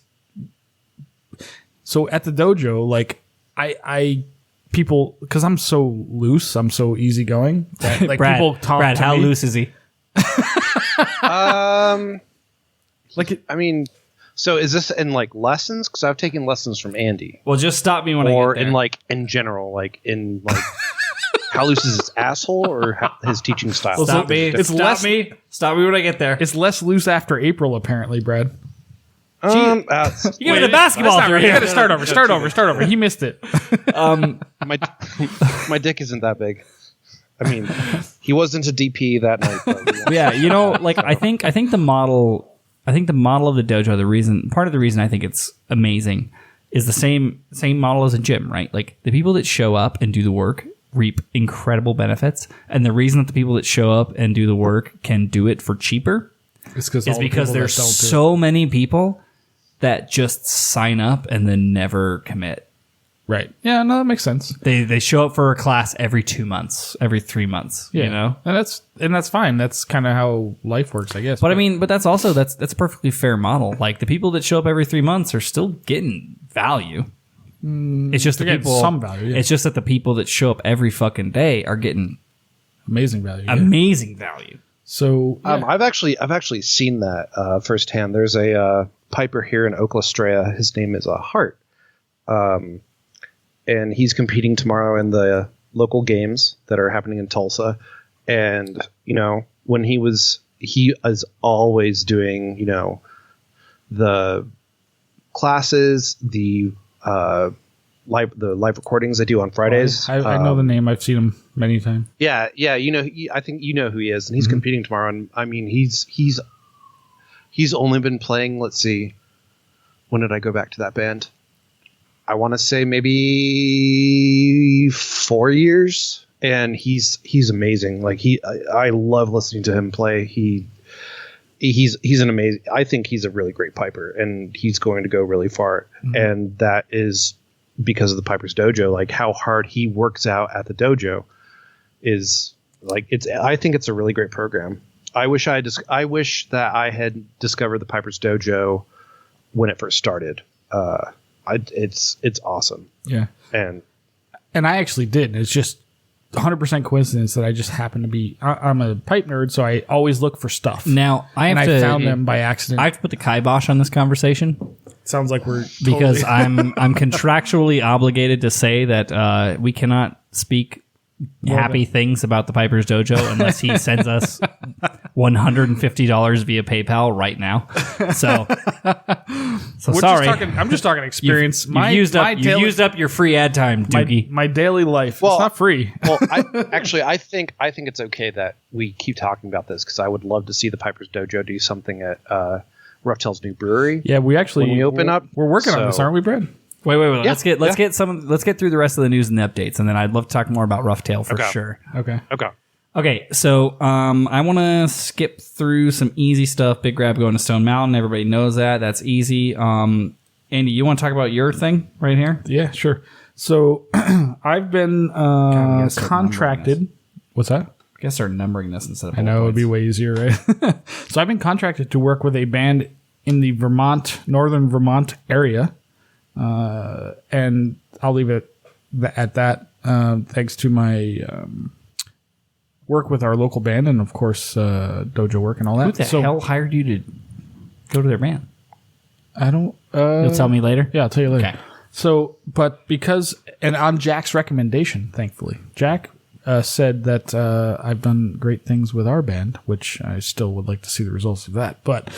Speaker 1: so at the dojo, like I people, because I'm so loose, I'm so easygoing that like people talk
Speaker 2: Brad,
Speaker 1: to
Speaker 2: how
Speaker 1: me,
Speaker 2: loose is he?
Speaker 1: like
Speaker 3: I mean, so is this in like lessons? Because I've taken lessons from Andy,
Speaker 2: Well, just stop me when I
Speaker 3: or
Speaker 2: get there.
Speaker 3: in like in general, like in like how loose is his asshole or his teaching style?
Speaker 2: Stop me.
Speaker 1: it's
Speaker 2: Stop
Speaker 1: less-
Speaker 2: me. Stop me when I get there.
Speaker 1: it's less loose after April, apparently, Brad.
Speaker 2: You give me the basketball
Speaker 1: That's not right.
Speaker 2: through
Speaker 1: You
Speaker 2: here.
Speaker 1: gotta start over. He missed it.
Speaker 3: my dick isn't that big. I mean, he was into DP that night. But,
Speaker 2: Yeah, you know, like I think the model of the dojo, part of the reason I think it's amazing is the same model as a gym, right? Like the people that show up and do the work reap incredible benefits, and the reason that the people that show up and do the work can do it for cheaper
Speaker 1: It's
Speaker 2: is because there's so many people that just sign up and then never commit.
Speaker 1: right. Yeah, no, that makes sense.
Speaker 2: They show up for a class every 2 months, every 3 months,
Speaker 1: Yeah,
Speaker 2: you know?
Speaker 1: and that's fine. That's kind of how life works, I guess.
Speaker 2: But I mean, that's also that's a perfectly fair model. Like the people that show up every 3 months are still getting value. It's just the
Speaker 1: they're getting
Speaker 2: people.
Speaker 1: some value, yeah.
Speaker 2: It's just that the people that show up every fucking day are getting
Speaker 1: amazing value. Yeah.
Speaker 2: amazing value.
Speaker 1: So yeah.
Speaker 3: I've actually seen that firsthand. There's a piper here in Oklastraya. His name is Hart, and he's competing tomorrow in the local games that are happening in Tulsa. And you know, when he is always doing, you know, the classes, the live recordings I do on Fridays.
Speaker 1: I know the name. I've seen him many times.
Speaker 3: Yeah, you know, I think you know who he is, and he's competing tomorrow. And I mean, he's only been playing. Let's see, when did I go back to that band? I want to say maybe 4 years, and he's amazing. Like I love listening to him play. He's an amazing. I think he's a really great piper, and he's going to go really far. And that is because of the Piper's Dojo. Like how hard he works out at the dojo is like I think it's a really great program. I wish that I had discovered the Piper's Dojo when it first started. It's awesome.
Speaker 1: Yeah,
Speaker 3: And
Speaker 1: and I actually did. It's just 100% coincidence that I just happen to be. I'm a pipe nerd, so I always look for stuff.
Speaker 2: Now I
Speaker 1: found them by accident.
Speaker 2: I have to put the kibosh on this conversation
Speaker 1: Sounds like we're
Speaker 2: because
Speaker 1: totally-
Speaker 2: I'm contractually obligated to say that we cannot speak happy things about the Piper's Dojo unless he sends us $150 via PayPal right now. So
Speaker 1: We're
Speaker 2: sorry.
Speaker 1: I'm just talking experience.
Speaker 2: You've used up your free ad time, Doogie.
Speaker 1: my daily life.
Speaker 3: Well,
Speaker 1: it's not free.
Speaker 3: well, I think it's okay that we keep talking about this, because I would love to see the Piper's Dojo do something at Rough Tail's new brewery.
Speaker 1: Yeah, we actually
Speaker 3: when we open up,
Speaker 1: We're working on
Speaker 3: so-
Speaker 1: this, aren't we, Brad?
Speaker 2: Wait.
Speaker 3: Yeah,
Speaker 2: Let's get through the rest of the news and the updates, and then I'd love to talk more about Rough Tail for
Speaker 3: Okay.
Speaker 2: sure.
Speaker 1: Okay.
Speaker 3: Okay.
Speaker 2: Okay, so I want to skip through some easy stuff. Big Grab going to Stone Mountain. Everybody knows that. That's easy. Andy, you want to talk about your thing right here?
Speaker 1: Yeah, sure. So I've been
Speaker 2: gotta start
Speaker 1: contracted. What's that?
Speaker 2: I guess start numbering this instead of
Speaker 1: I know it'd be way easier, right? So I've been contracted to work with a band in the northern Vermont area, and I'll leave it at that. Thanks to my work with our local band, and of course dojo work and all that.
Speaker 2: Who the hell hired you to go to their band?
Speaker 1: I don't.
Speaker 2: You'll tell me later.
Speaker 1: Yeah, I'll tell you later.
Speaker 2: Okay.
Speaker 1: So, but because, and on Jack's recommendation, thankfully, Jack said that I've done great things with our band, which I still would like to see the results of that. But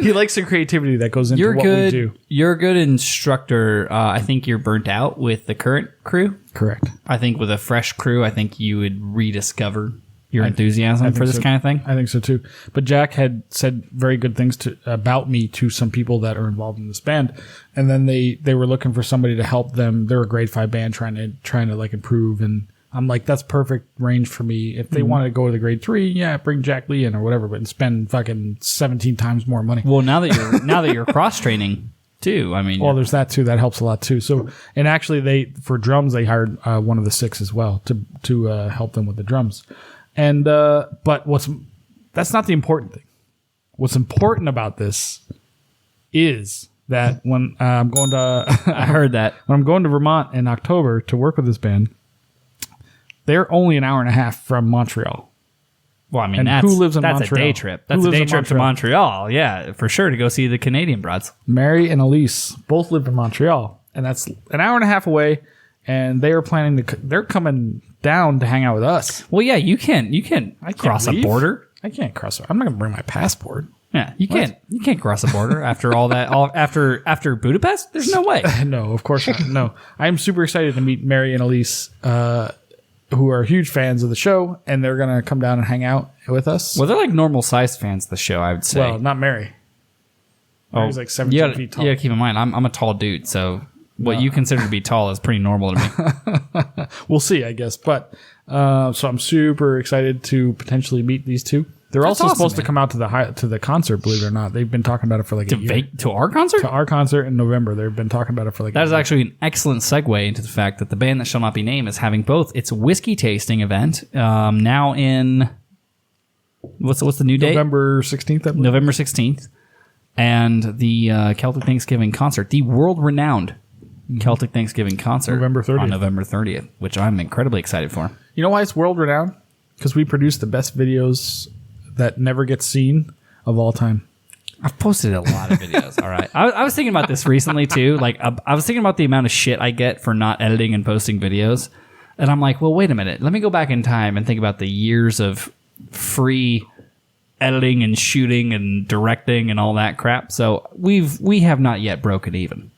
Speaker 1: he likes the creativity that goes into what we do.
Speaker 2: You're a good instructor. I think you're burnt out with the current crew.
Speaker 1: Correct.
Speaker 2: I think with a fresh crew, I think you would rediscover your enthusiasm for this kind of thing.
Speaker 1: I think so too. But Jack had said very good things about me to some people that are involved in this band, and then they were looking for somebody to help them. They're a grade 5 band trying to like improve, and I'm like, that's perfect range for me. If they want to go to the grade 3, yeah, bring Jack Lee in or whatever, but spend fucking 17 times more money.
Speaker 2: Well, now that you're cross training too, I mean,
Speaker 1: well, there's that too. That helps a lot too. So, and actually, for drums, they hired one of the 6 as well to help them with the drums. And but that's not the important thing. What's important about this is that when I'm going to
Speaker 2: I heard that
Speaker 1: when I'm going to Vermont in October to work with this band, they're only an hour and a half from Montreal.
Speaker 2: Well, I mean,
Speaker 1: And
Speaker 2: that's,
Speaker 1: who lives in
Speaker 2: that's
Speaker 1: Montreal?
Speaker 2: a day trip.
Speaker 1: Who
Speaker 2: That's a
Speaker 1: lives
Speaker 2: day
Speaker 1: in
Speaker 2: trip to Montreal. Yeah, for sure, to go see the Canadian broads.
Speaker 1: Mary and Elise both live in Montreal, and that's an hour and a half away. And they are planning to. They're coming down to hang out with us.
Speaker 2: Well, yeah, you can't cross a
Speaker 1: leave.
Speaker 2: border.
Speaker 1: I can't cross. I'm not going to bring my passport.
Speaker 2: Yeah, you can't cross a border after all that. After Budapest, there's no way.
Speaker 1: No, of course not. No, I'm super excited to meet Mary and Elise, who are huge fans of the show, and they're going to come down and hang out with us.
Speaker 2: Well, they're like normal sized fans of the show, I would say.
Speaker 1: Well, not Mary. Mary's like 17 feet tall.
Speaker 2: You gotta keep in mind, I'm a tall dude, so what you consider to be tall is pretty normal to me.
Speaker 1: We'll see, I guess. But so I'm super excited to potentially meet these two. They're
Speaker 2: That's
Speaker 1: also
Speaker 2: awesome,
Speaker 1: supposed to
Speaker 2: man.
Speaker 1: come out to the concert. Believe it or not, they've been talking about it for like a year.
Speaker 2: To our concert?
Speaker 1: To our concert in November. They've been talking about it for like.
Speaker 2: That is actually an excellent segue into the fact that the band that shall not be named is having both its whiskey tasting event now in what's the new date?
Speaker 1: November 16th. I believe.
Speaker 2: November 16th, and the Celtic Thanksgiving concert, the world-renowned Celtic Thanksgiving concert,
Speaker 1: November 30th.
Speaker 2: on November 30th, which I'm incredibly excited for.
Speaker 1: You know why it's world renowned? Because we produce the best videos that never get seen of all time.
Speaker 2: I've posted a lot of videos. All right, I was thinking about this recently too. Like, I was thinking about the amount of shit I get for not editing and posting videos, and I'm like, well, wait a minute. Let me go back in time and think about the years of free editing and shooting and directing and all that crap. So we have not yet broken even.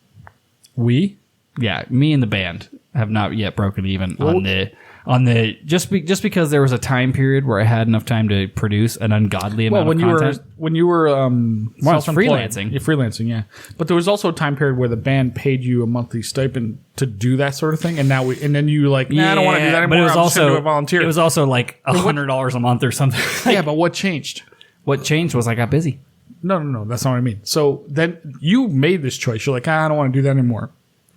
Speaker 2: Yeah, me and the band have not yet broken even on the just because there was a time period where I had enough time to produce an ungodly amount of content.
Speaker 1: When you were self-employed,
Speaker 2: freelancing.
Speaker 1: You're freelancing, yeah. But there was also a time period where the band paid you a monthly stipend to do that sort of thing, and then you like, nah, I don't want to do that anymore.
Speaker 2: But it was
Speaker 1: I'm just gonna
Speaker 2: also
Speaker 1: do it volunteer.
Speaker 2: It was also like $100 a month or something.
Speaker 1: Yeah, but what changed?
Speaker 2: What changed was I got busy.
Speaker 1: No, that's not what I mean. So then you made this choice. You're like, I don't want to do that anymore.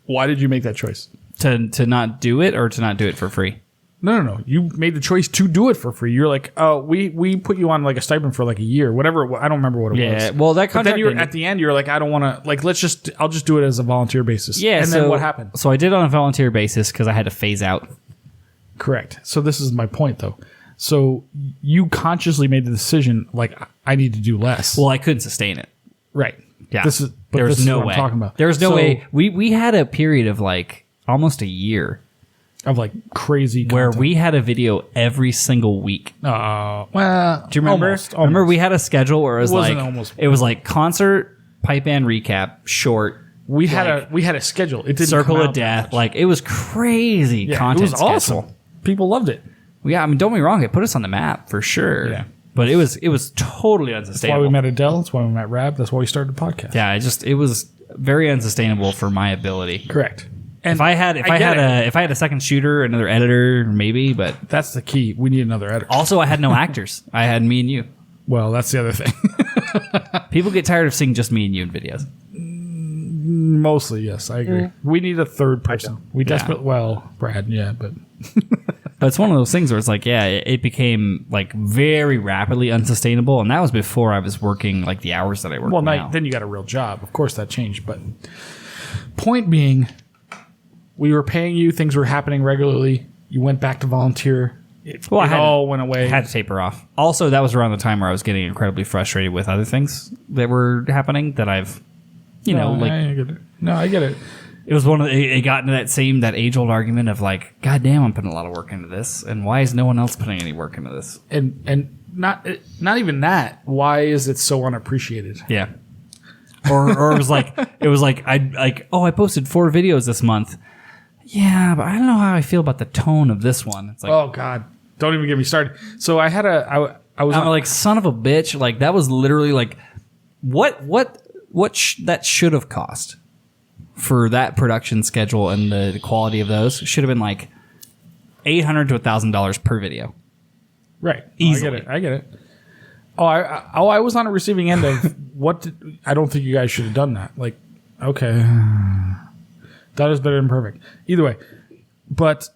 Speaker 1: Why did you make that choice?
Speaker 2: To not do it, or to not do it for free?
Speaker 1: No. You made the choice to do it for free. You're like, oh, we put you on like a stipend for like a year, whatever. I don't remember what it was.
Speaker 2: Yeah, well, that
Speaker 1: But then
Speaker 2: contract
Speaker 1: at the end, you're like, I don't want to. Like, I'll just do it as a volunteer basis.
Speaker 2: Yeah.
Speaker 1: And
Speaker 2: so,
Speaker 1: then what happened?
Speaker 2: So I did on a volunteer basis because I had to phase out.
Speaker 1: Correct. So this is my point, though. So you consciously made the decision, like, I need to do less.
Speaker 2: Well, I couldn't sustain it.
Speaker 1: Right.
Speaker 2: Yeah.
Speaker 1: There was
Speaker 2: no way.
Speaker 1: I'm talking about.
Speaker 2: There was no
Speaker 1: So,
Speaker 2: way. We had a period of like almost a year
Speaker 1: of like crazy
Speaker 2: where
Speaker 1: content.
Speaker 2: we had a video every single week.
Speaker 1: Well,
Speaker 2: Do you remember?
Speaker 1: Almost.
Speaker 2: Remember we had a schedule where it
Speaker 1: wasn't
Speaker 2: like
Speaker 1: almost.
Speaker 2: it was like concert, pipe band recap, short,
Speaker 1: we had a schedule. It didn't
Speaker 2: circle
Speaker 1: come
Speaker 2: of
Speaker 1: out that
Speaker 2: death.
Speaker 1: much.
Speaker 2: Like it was crazy
Speaker 1: Yeah,
Speaker 2: content.
Speaker 1: it was awesome.
Speaker 2: schedule.
Speaker 1: People loved it.
Speaker 2: Yeah, I mean, don't get me wrong, it put us on the map for sure.
Speaker 1: Yeah.
Speaker 2: But it was totally
Speaker 1: That's why
Speaker 2: unsustainable.
Speaker 1: we met Adele. That's why we met Rab. That's why we started the podcast.
Speaker 2: Yeah, it was very unsustainable for my ability.
Speaker 1: Correct. And
Speaker 2: If I had a second shooter, another editor, maybe, but
Speaker 1: that's the key. We need another editor.
Speaker 2: also I had no actors. I had me and you.
Speaker 1: Well, that's the other thing.
Speaker 2: People get tired of seeing just me and you in videos.
Speaker 1: Mostly, yes, I agree. We need a third person. We desperately, well, Brad, yeah, but
Speaker 2: But it's one of those things where it's like, yeah, it became like very rapidly unsustainable, and that was before I was working like the hours that I work now.
Speaker 1: then you got a real job. Of course, that changed. But point being, we were paying you. Things were happening regularly. You went back to volunteer. It all went away.
Speaker 2: I had to taper off. Also, that was around the time where I was getting incredibly frustrated with other things that were happening that I've,
Speaker 1: I get it. No, I get it.
Speaker 2: It was it got into that age old argument of like, God damn, I'm putting a lot of work into this, and why is no one else putting any work into this?
Speaker 1: And not even that. Why is it so unappreciated?
Speaker 2: Yeah. Or it was like I posted 4 videos this month. Yeah, but I don't know how I feel about the tone of this one. It's like,
Speaker 1: Oh God, don't even get me started. So I had I was
Speaker 2: I'm
Speaker 1: on,
Speaker 2: like, son of a bitch. Like that was literally like what that should have cost for that production schedule and the quality of those should have been like $800 to $1,000 per video.
Speaker 1: right.
Speaker 2: Easily.
Speaker 1: I get it. I was on a receiving end of I don't think you guys should have done that. Like, okay, that is better than perfect. Either way, but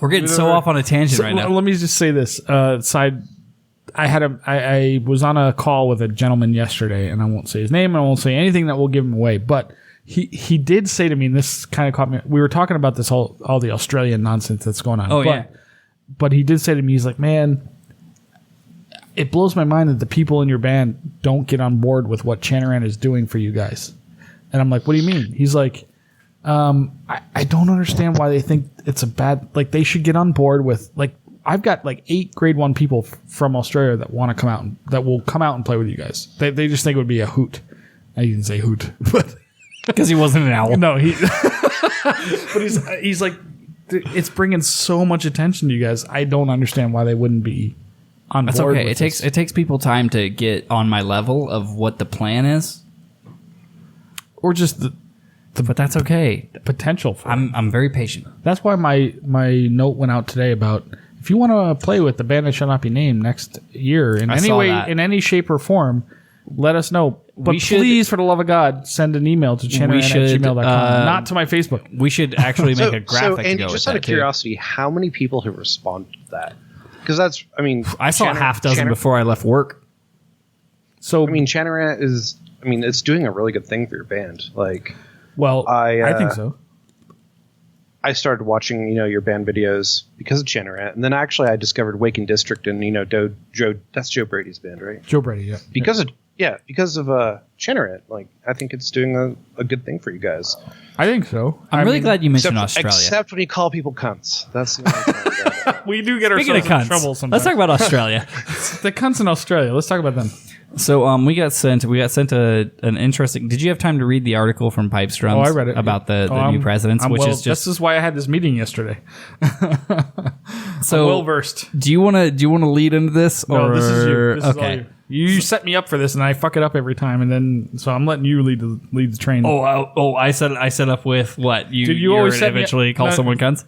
Speaker 2: We're getting so off on a tangent right now.
Speaker 1: Let me just say this. I was on a call with a gentleman yesterday, and I won't say his name, and I won't say anything that will give him away. But he did say to me, and this kind of caught me. We were talking about this all the Australian nonsense that's going on. But he did say to me, he's like, man, it blows my mind that the people in your band don't get on board with what Chanarant is doing for you guys. And I'm like, what do you mean? He's like, I don't understand why they think it's a bad, like they should get on board with, like, I've got like 8 grade 1 people from Australia that want to come out that will come out and play with you guys. They just think it would be a hoot. I didn't say hoot, but
Speaker 2: Because he wasn't an owl.
Speaker 1: no, but he's like, it's bringing so much attention to you guys. I don't understand why they wouldn't be on
Speaker 2: That's
Speaker 1: board.
Speaker 2: okay.
Speaker 1: with
Speaker 2: It takes people time to get on my level of what the plan is,
Speaker 1: or just the
Speaker 2: but that's okay.
Speaker 1: potential for it.
Speaker 2: I'm very patient.
Speaker 1: That's why my note went out today about if you want to play with the band that shall not be named next year in
Speaker 2: I
Speaker 1: any
Speaker 2: saw
Speaker 1: way,
Speaker 2: that.
Speaker 1: in any shape or form, let us know. But
Speaker 2: We should-
Speaker 1: please, for the love of God, send an email to chanarant@gmail.com, not to my Facebook.
Speaker 2: We should actually make a
Speaker 3: So,
Speaker 2: graphic to
Speaker 3: Andy,
Speaker 2: go with
Speaker 3: just out
Speaker 2: that
Speaker 3: of
Speaker 2: too.
Speaker 3: curiosity, how many people have responded to that? Because that's, I mean,
Speaker 2: I saw a half dozen before I left work.
Speaker 1: So,
Speaker 3: I mean, Chanarant is, I mean, it's doing a really good thing for your band. Like,
Speaker 1: well, I think
Speaker 3: uh,
Speaker 1: so.
Speaker 3: I started watching, your band videos because of Chanarant, and then actually I discovered Waken District, and Joe, that's Joe Brady's band, right?
Speaker 1: Joe Brady, yeah.
Speaker 3: Because of Chanarant, like I think it's doing a good thing for you guys.
Speaker 1: I think so.
Speaker 2: I'm really glad you mentioned
Speaker 3: Except,
Speaker 2: Australia.
Speaker 3: except when you call people cunts. That's the only time we got.
Speaker 1: we do get
Speaker 2: Speaking of
Speaker 1: ourselves in
Speaker 2: cunts,
Speaker 1: trouble sometimes.
Speaker 2: let's talk about Australia.
Speaker 1: the cunts in Australia. Let's talk about them.
Speaker 2: So we got sent an interesting. Did you have time to read the article from Pipes Drums?
Speaker 1: Oh, I read it
Speaker 2: about the new presidents, which is just
Speaker 1: This is why I had this meeting yesterday.
Speaker 2: so
Speaker 1: Well versed.
Speaker 2: Do you want to lead into this?
Speaker 1: No,
Speaker 2: or
Speaker 1: this is you. This is all
Speaker 2: okay.
Speaker 1: you set me up for this, and I fuck it up every time, and then so I'm letting you lead the train.
Speaker 2: I set up with what you.
Speaker 1: Dude, you
Speaker 2: you're
Speaker 1: always
Speaker 2: gonna
Speaker 1: set me up-
Speaker 2: eventually call
Speaker 1: no.
Speaker 2: someone cunts.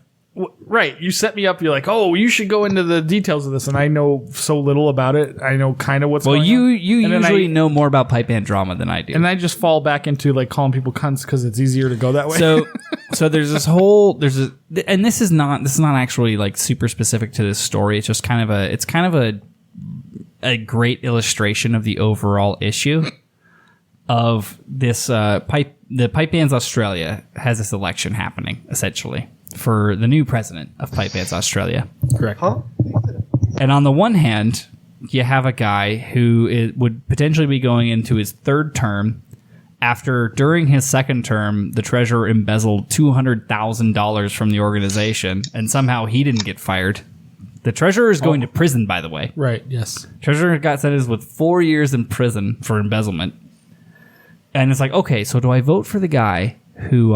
Speaker 1: Right, you set me up. You're like, oh, you should go into the details of this, and I know so little about it. I know kind of what's
Speaker 2: Well,
Speaker 1: going
Speaker 2: you
Speaker 1: on.
Speaker 2: you
Speaker 1: And then
Speaker 2: usually know more about pipe band drama than I do.
Speaker 1: and I just fall back into like calling people cunts because it's easier to go that way.
Speaker 2: So there's this and this is not actually like super specific to this story. It's just kind of a great illustration of the overall issue of this the Pipe Bands Australia has this election happening essentially for the new president of Pipe Bands Australia.
Speaker 1: correct.
Speaker 2: And on the one hand, you have a guy who would potentially be going into his 3rd term after, during his 2nd term, the treasurer embezzled $200,000 from the organization, and somehow he didn't get fired. The treasurer is going to prison, by the way.
Speaker 1: Right. Yes.
Speaker 2: Treasurer got sentenced with 4 years in prison for embezzlement. And it's like, okay, so do I vote for the guy who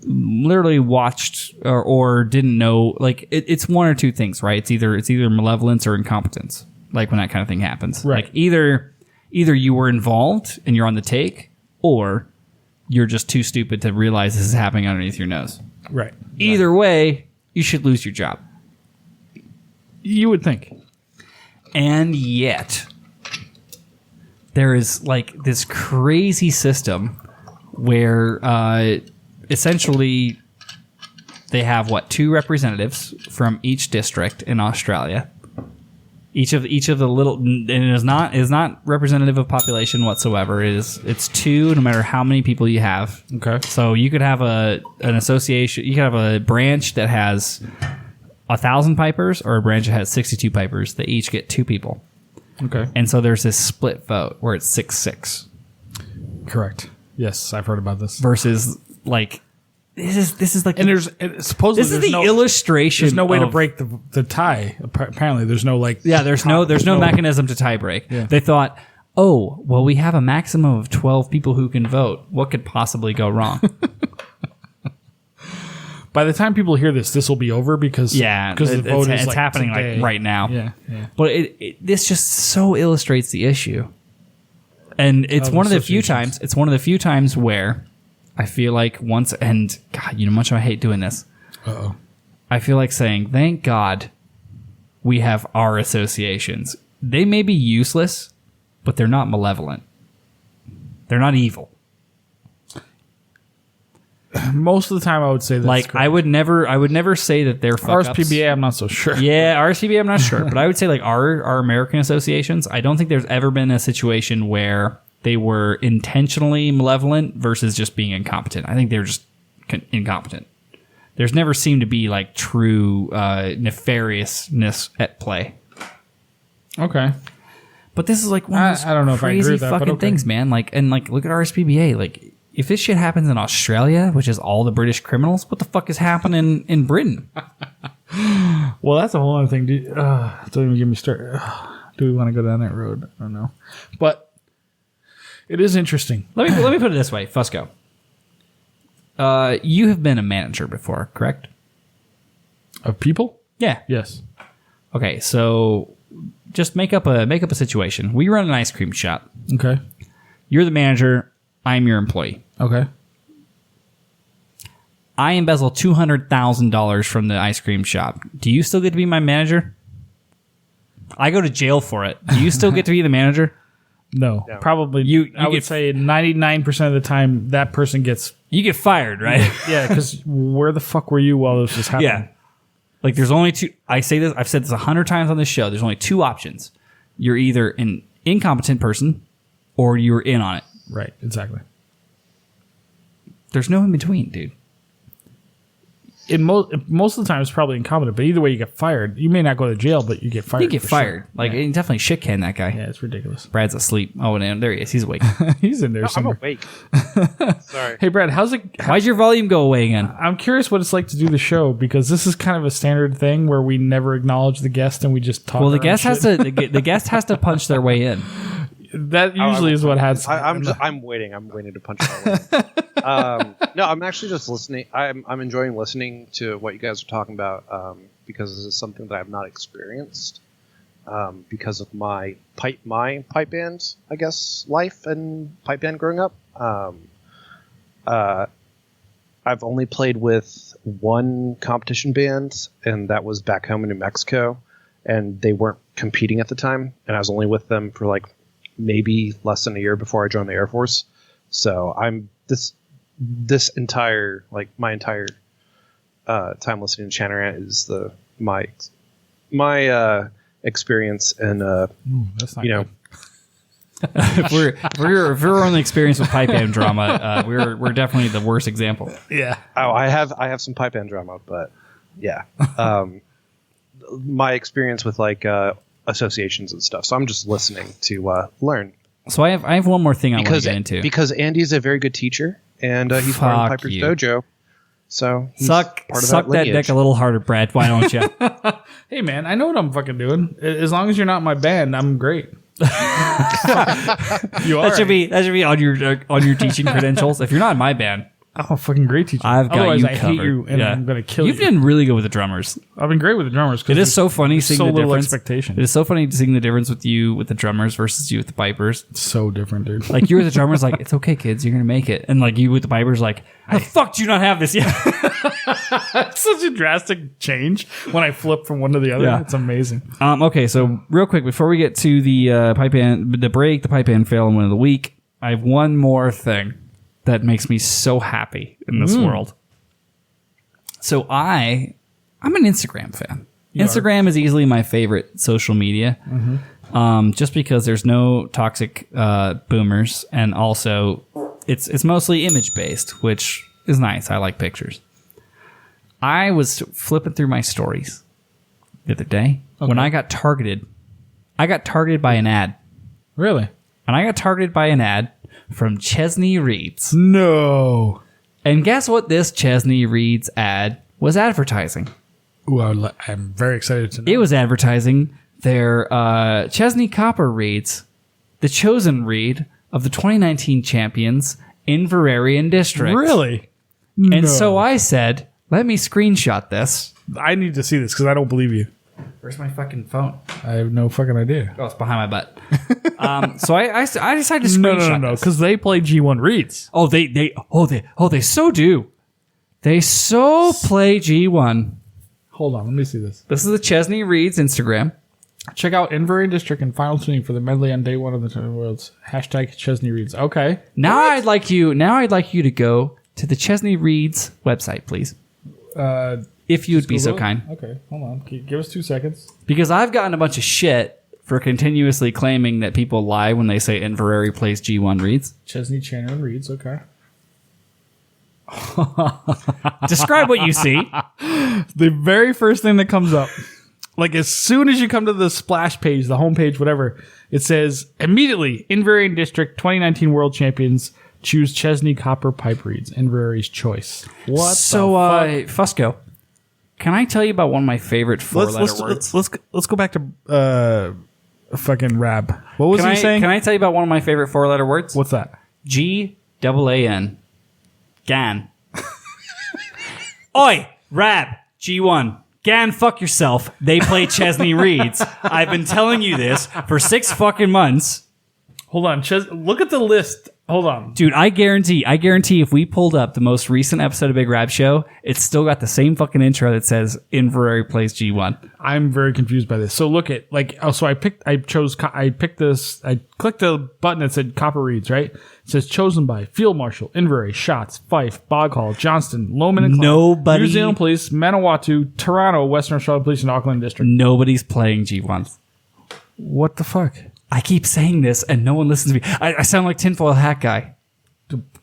Speaker 2: literally watched or didn't know? Like, it's one or two things, right? It's either malevolence or incompetence. Like when that kind of thing happens,
Speaker 1: Right.
Speaker 2: Like either you were involved and you're on the take, or you're just too stupid to realize this is happening underneath your nose.
Speaker 1: Right.
Speaker 2: Either way, you should lose your job.
Speaker 1: You would think.
Speaker 2: And yet, there is like this crazy system where essentially they have 2 representatives from each district in Australia. Each of the little, and it is not representative of population whatsoever. It's 2 no matter how many people you have.
Speaker 1: Okay.
Speaker 2: So you could have an association. You could have a branch that has 1,000 pipers, or a branch that has 62 pipers. They each get 2 people.
Speaker 1: Okay.
Speaker 2: And so there's this split vote where it's 6-6.
Speaker 1: Correct. Yes, I've heard about this.
Speaker 2: versus like this is like
Speaker 1: And supposedly
Speaker 2: this is
Speaker 1: there's
Speaker 2: the
Speaker 1: no
Speaker 2: illustration.
Speaker 1: there's no way to
Speaker 2: of-
Speaker 1: break the tie. Apparently, there's no like.
Speaker 2: Yeah, there's no mechanism to tie break.
Speaker 1: Yeah.
Speaker 2: They thought, oh, well, we have a maximum of 12 people who can vote. What could possibly go wrong?
Speaker 1: By the time people hear this will be over because
Speaker 2: Yeah,
Speaker 1: because the vote is
Speaker 2: it's
Speaker 1: like
Speaker 2: happening
Speaker 1: today.
Speaker 2: like right now.
Speaker 1: Yeah.
Speaker 2: But this just so illustrates the issue, and it's
Speaker 1: Of
Speaker 2: one of the few
Speaker 1: associations.
Speaker 2: times. It's one of the few times where I feel like once, and God, you know, much I hate doing this.
Speaker 1: Uh-oh.
Speaker 2: I feel like saying, thank God we have our associations. They may be useless, but they're not malevolent. They're not evil.
Speaker 1: Most of the time, I would say that's
Speaker 2: Like I would never say that they're fuck ups.
Speaker 1: RSPBA. I'm not so sure.
Speaker 2: Yeah, RSPBA, I'm not sure. But I would say like our American associations, I don't think there's ever been a situation where they were intentionally malevolent versus just being incompetent. I think they're just incompetent. There's never seemed to be like true nefariousness at play.
Speaker 1: Okay.
Speaker 2: But this is like one of those
Speaker 1: I don't know if I agree
Speaker 2: crazy
Speaker 1: with that, but
Speaker 2: fucking
Speaker 1: okay.
Speaker 2: things, man. Like, and like, look at RSPBA. Like, if this shit happens in Australia, which is all the British criminals, what the fuck is happening in Britain?
Speaker 1: Well, that's a whole other thing. Don't even get me started. Do we want to go down that road? I don't know. But it is interesting.
Speaker 2: Let me put it this way, Fusco. You have been a manager before, correct?
Speaker 1: Of people?
Speaker 2: Yeah.
Speaker 1: Yes.
Speaker 2: Okay, so just make up a situation. We run an ice cream shop.
Speaker 1: Okay.
Speaker 2: You're the manager. I'm your employee.
Speaker 1: Okay.
Speaker 2: I embezzle $200,000 from the ice cream shop. Do you still get to be my manager? I go to jail for it. Do you still get to be the manager?
Speaker 1: No.
Speaker 3: No.
Speaker 1: Probably.
Speaker 2: You
Speaker 1: I would
Speaker 2: get-
Speaker 1: say 99% of the time that person gets.
Speaker 2: You get fired, right?
Speaker 1: Yeah, because where the fuck were you while this was happening?
Speaker 2: Yeah. Like there's only two. I say this. I've said this 100 times on this show. There's only two options. You're either an incompetent person, or you're in on it.
Speaker 1: Right. Exactly.
Speaker 2: There's no in between, dude.
Speaker 1: Most of the time, it's probably incompetent. But either way, you get fired. You may not go to jail, but you get fired.
Speaker 2: You get
Speaker 1: for
Speaker 2: fired.
Speaker 1: sure.
Speaker 2: Like
Speaker 1: yeah.
Speaker 2: he definitely shit can that guy.
Speaker 1: Yeah, it's ridiculous.
Speaker 2: Brad's asleep. Oh, and there he is. He's awake.
Speaker 1: He's in there
Speaker 3: I'm
Speaker 1: somewhere.
Speaker 3: awake. Sorry.
Speaker 1: Hey, Brad, how's it?
Speaker 2: Why'd your volume go away again?
Speaker 1: I'm curious what it's like to do the show because this is kind of a standard thing where we never acknowledge the guest and we just talk.
Speaker 2: Well, the
Speaker 1: around
Speaker 2: guest has
Speaker 1: shit.
Speaker 2: to. The guest has to punch their way in.
Speaker 1: That usually is what has.
Speaker 3: I'm waiting. I'm waiting to punch my way. No, I'm actually just listening. I'm enjoying listening to what you guys are talking about because this is something that I've not experienced because of my pipe band, I guess, life and pipe band growing up. I've only played with one competition band, and that was back home in New Mexico, and they weren't competing at the time, and I was only with them for like maybe less than a year before I joined the Air Force. So I'm this entire my entire time listening to Chanarant is my experience and
Speaker 1: That's not
Speaker 3: you know
Speaker 1: good.
Speaker 2: if we're only experienced with pipe band drama, we're definitely the worst example.
Speaker 1: Yeah.
Speaker 3: oh I have some pipe band drama, but yeah, my experience with associations and stuff. So I'm just listening to learn.
Speaker 2: So I have one more thing I want to get into.
Speaker 3: Because Andy's a very good teacher, and he's part of
Speaker 2: Fuck
Speaker 3: Piper's
Speaker 2: you.
Speaker 3: Dojo. So he's
Speaker 2: Suck
Speaker 3: part of
Speaker 2: that
Speaker 3: lineage.
Speaker 2: dick a little harder, Brad. Why don't you?
Speaker 1: Hey, man, I know what I'm fucking doing. As long as you're not in my band, I'm great. You are.
Speaker 2: That should be on your teaching credentials. If you're not in my band,
Speaker 1: I'm a fucking great teacher.
Speaker 2: I've got
Speaker 1: Otherwise,
Speaker 2: you
Speaker 1: I
Speaker 2: covered.
Speaker 1: hate you, and I'm gonna kill
Speaker 2: You've
Speaker 1: you.
Speaker 2: been really good with the drummers.
Speaker 1: I've been great with the drummers. 'cause
Speaker 2: It is
Speaker 1: there's
Speaker 2: so funny seeing
Speaker 1: so
Speaker 2: the
Speaker 1: little
Speaker 2: difference.
Speaker 1: expectation.
Speaker 2: It is so funny seeing the difference with you with the drummers versus you with the pipers.
Speaker 1: so different, dude.
Speaker 2: Like you with the drummers, like it's okay, kids, you're gonna make it, and like you with the pipers, like how the fuck do you not have this yet?
Speaker 1: It's such a drastic change when I flip from one to the other.
Speaker 2: Yeah.
Speaker 1: It's amazing.
Speaker 2: Okay, so real quick before we get to the pipe band, the pipe band fail and win of the week, I have one more thing that makes me so happy in this world. So I'm an Instagram fan. Instagram is easily my favorite social media, just because there's no toxic boomers, and also it's mostly image based, which is nice. I like pictures. I was flipping through my stories the other day when I got targeted. I got targeted by an ad.
Speaker 1: Really?
Speaker 2: And I got targeted by an ad from Chesney Reeds.
Speaker 1: No.
Speaker 2: And guess what this Chesney Reeds ad was advertising?
Speaker 1: Ooh, I'm very excited to know.
Speaker 2: It was advertising their Chesney Copper Reeds, the chosen reed of the 2019 champions, Inverarian District.
Speaker 1: Really?
Speaker 2: And so I said, let me screenshot this.
Speaker 1: I need to see this because I don't believe you.
Speaker 2: Where's my fucking phone?
Speaker 1: I have no fucking idea.
Speaker 2: Oh, it's behind my butt. So I decided to screenshot
Speaker 1: No,
Speaker 2: this.
Speaker 1: because they play G1 reeds.
Speaker 2: Oh, they so do. They so play G1.
Speaker 1: Hold on, let me see this.
Speaker 2: This is the Chesney Reeds Instagram.
Speaker 1: Check out Inverarian District and final tuning for the medley on day one of the Tournament Worlds. Hashtag Chesney Reeds. Okay.
Speaker 2: Now I'd like you to go to the Chesney Reeds website, please. If you'd be so kind.
Speaker 1: Okay, hold on. Give us 2 seconds.
Speaker 2: Because I've gotten a bunch of shit for continuously claiming that people lie when they say Inverary plays G1 Reeds.
Speaker 1: Chesney, Channer, and Reeds. Okay.
Speaker 2: Describe what you see.
Speaker 1: The very first thing that comes up, like as soon as you come to the splash page, the homepage, whatever, it says immediately Inverarian District 2019 World Champions choose Chesney Copper Pipe Reeds. Inverary's choice. What?
Speaker 2: So,
Speaker 1: the fuck?
Speaker 2: Fusco, can I tell you about one of my favorite four-letter words?
Speaker 1: Let's go back to fucking Rab. What was he saying?
Speaker 2: Can I tell you about one of my favorite four-letter words?
Speaker 1: What's that?
Speaker 2: G-A-A-N. Gan. Oi, Rab, G1. Gan, fuck yourself. They play Chesney Reeds. I've been telling you this for 6 fucking months.
Speaker 1: Hold on, look at the list. Hold on.
Speaker 2: Dude, I guarantee if we pulled up the most recent episode of Big Rab Show, it's still got the same fucking intro that says Inverary plays G1.
Speaker 1: I'm very confused by this. So look at so I clicked this. I clicked the button that said Copper Reeds, right? It says chosen by Field Marshal, Inverary, Shotts, Fife, Bog Hall, Johnston, Lowman and Clark,
Speaker 2: Nobody-
Speaker 1: New Zealand Police, Manawatu, Toronto, Western Australia Police, and Auckland District.
Speaker 2: Nobody's playing G1.
Speaker 1: What the fuck?
Speaker 2: I keep saying this and no one listens to me. I sound like tinfoil hat guy.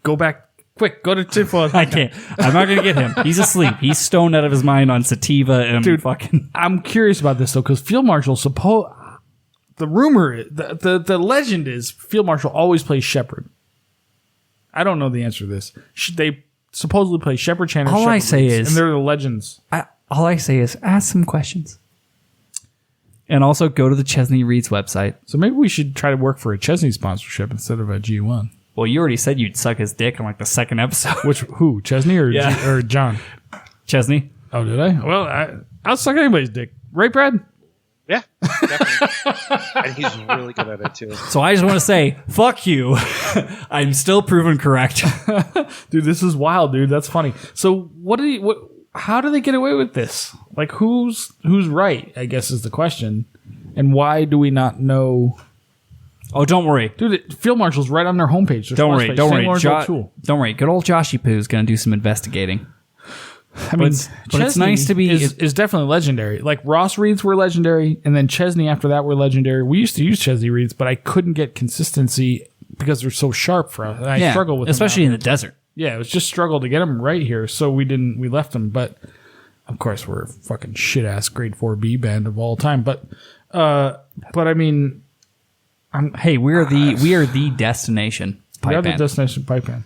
Speaker 1: Go back quick. Go to tinfoil.
Speaker 2: I can't. I'm not going to get him. He's asleep. He's stoned out of his mind on sativa and fucking...
Speaker 1: I'm curious about this though, because Field Marshal the rumor, the legend is Field Marshal always plays Shepherd. I don't know the answer to this. They supposedly play Shepherd, Channer,
Speaker 2: All
Speaker 1: Shepherd
Speaker 2: I say
Speaker 1: Reeds,
Speaker 2: is-
Speaker 1: and they're the legends.
Speaker 2: all I say is ask some questions. And also go to the Chesney Reeds website.
Speaker 1: So maybe we should try to work for a Chesney sponsorship instead of a G1.
Speaker 2: Well, you already said you'd suck his dick on like the second episode.
Speaker 1: Who? Chesney or
Speaker 2: Yeah.
Speaker 1: or John?
Speaker 2: Chesney.
Speaker 1: Oh, did I? Well, I'll suck anybody's dick. Right, Brad?
Speaker 3: Yeah, definitely. And he's really good at it too.
Speaker 2: So I just want to say, fuck you. I'm still proven correct.
Speaker 1: Dude, this is wild, dude. That's funny. So how do they get away with this? Like who's right, I guess is the question. And why do we not know?
Speaker 2: Oh, don't worry.
Speaker 1: Dude, Field Marshal's right on their homepage. Their
Speaker 2: Don't
Speaker 1: splash
Speaker 2: worry.
Speaker 1: page.
Speaker 2: Don't
Speaker 1: St.
Speaker 2: worry.
Speaker 1: Lawrence O'Toole.
Speaker 2: Don't worry. Good old Joshy Poo is going to do some investigating.
Speaker 1: I mean,
Speaker 2: but it's nice to be-
Speaker 1: is definitely legendary. Like Ross Reeds were legendary, and then Chesney after that were legendary. We used to use Chesney Reeds, but I couldn't get consistency because they're so sharp for us. And I struggle with them
Speaker 2: especially
Speaker 1: out
Speaker 2: in the desert.
Speaker 1: Yeah, it was just struggle to get them right here, so we left them. But of course, we're a fucking shit ass grade 4B band of all time. But I mean,
Speaker 2: Hey, we are the destination
Speaker 1: we
Speaker 2: pipe
Speaker 1: are the
Speaker 2: band.
Speaker 1: destination pipe band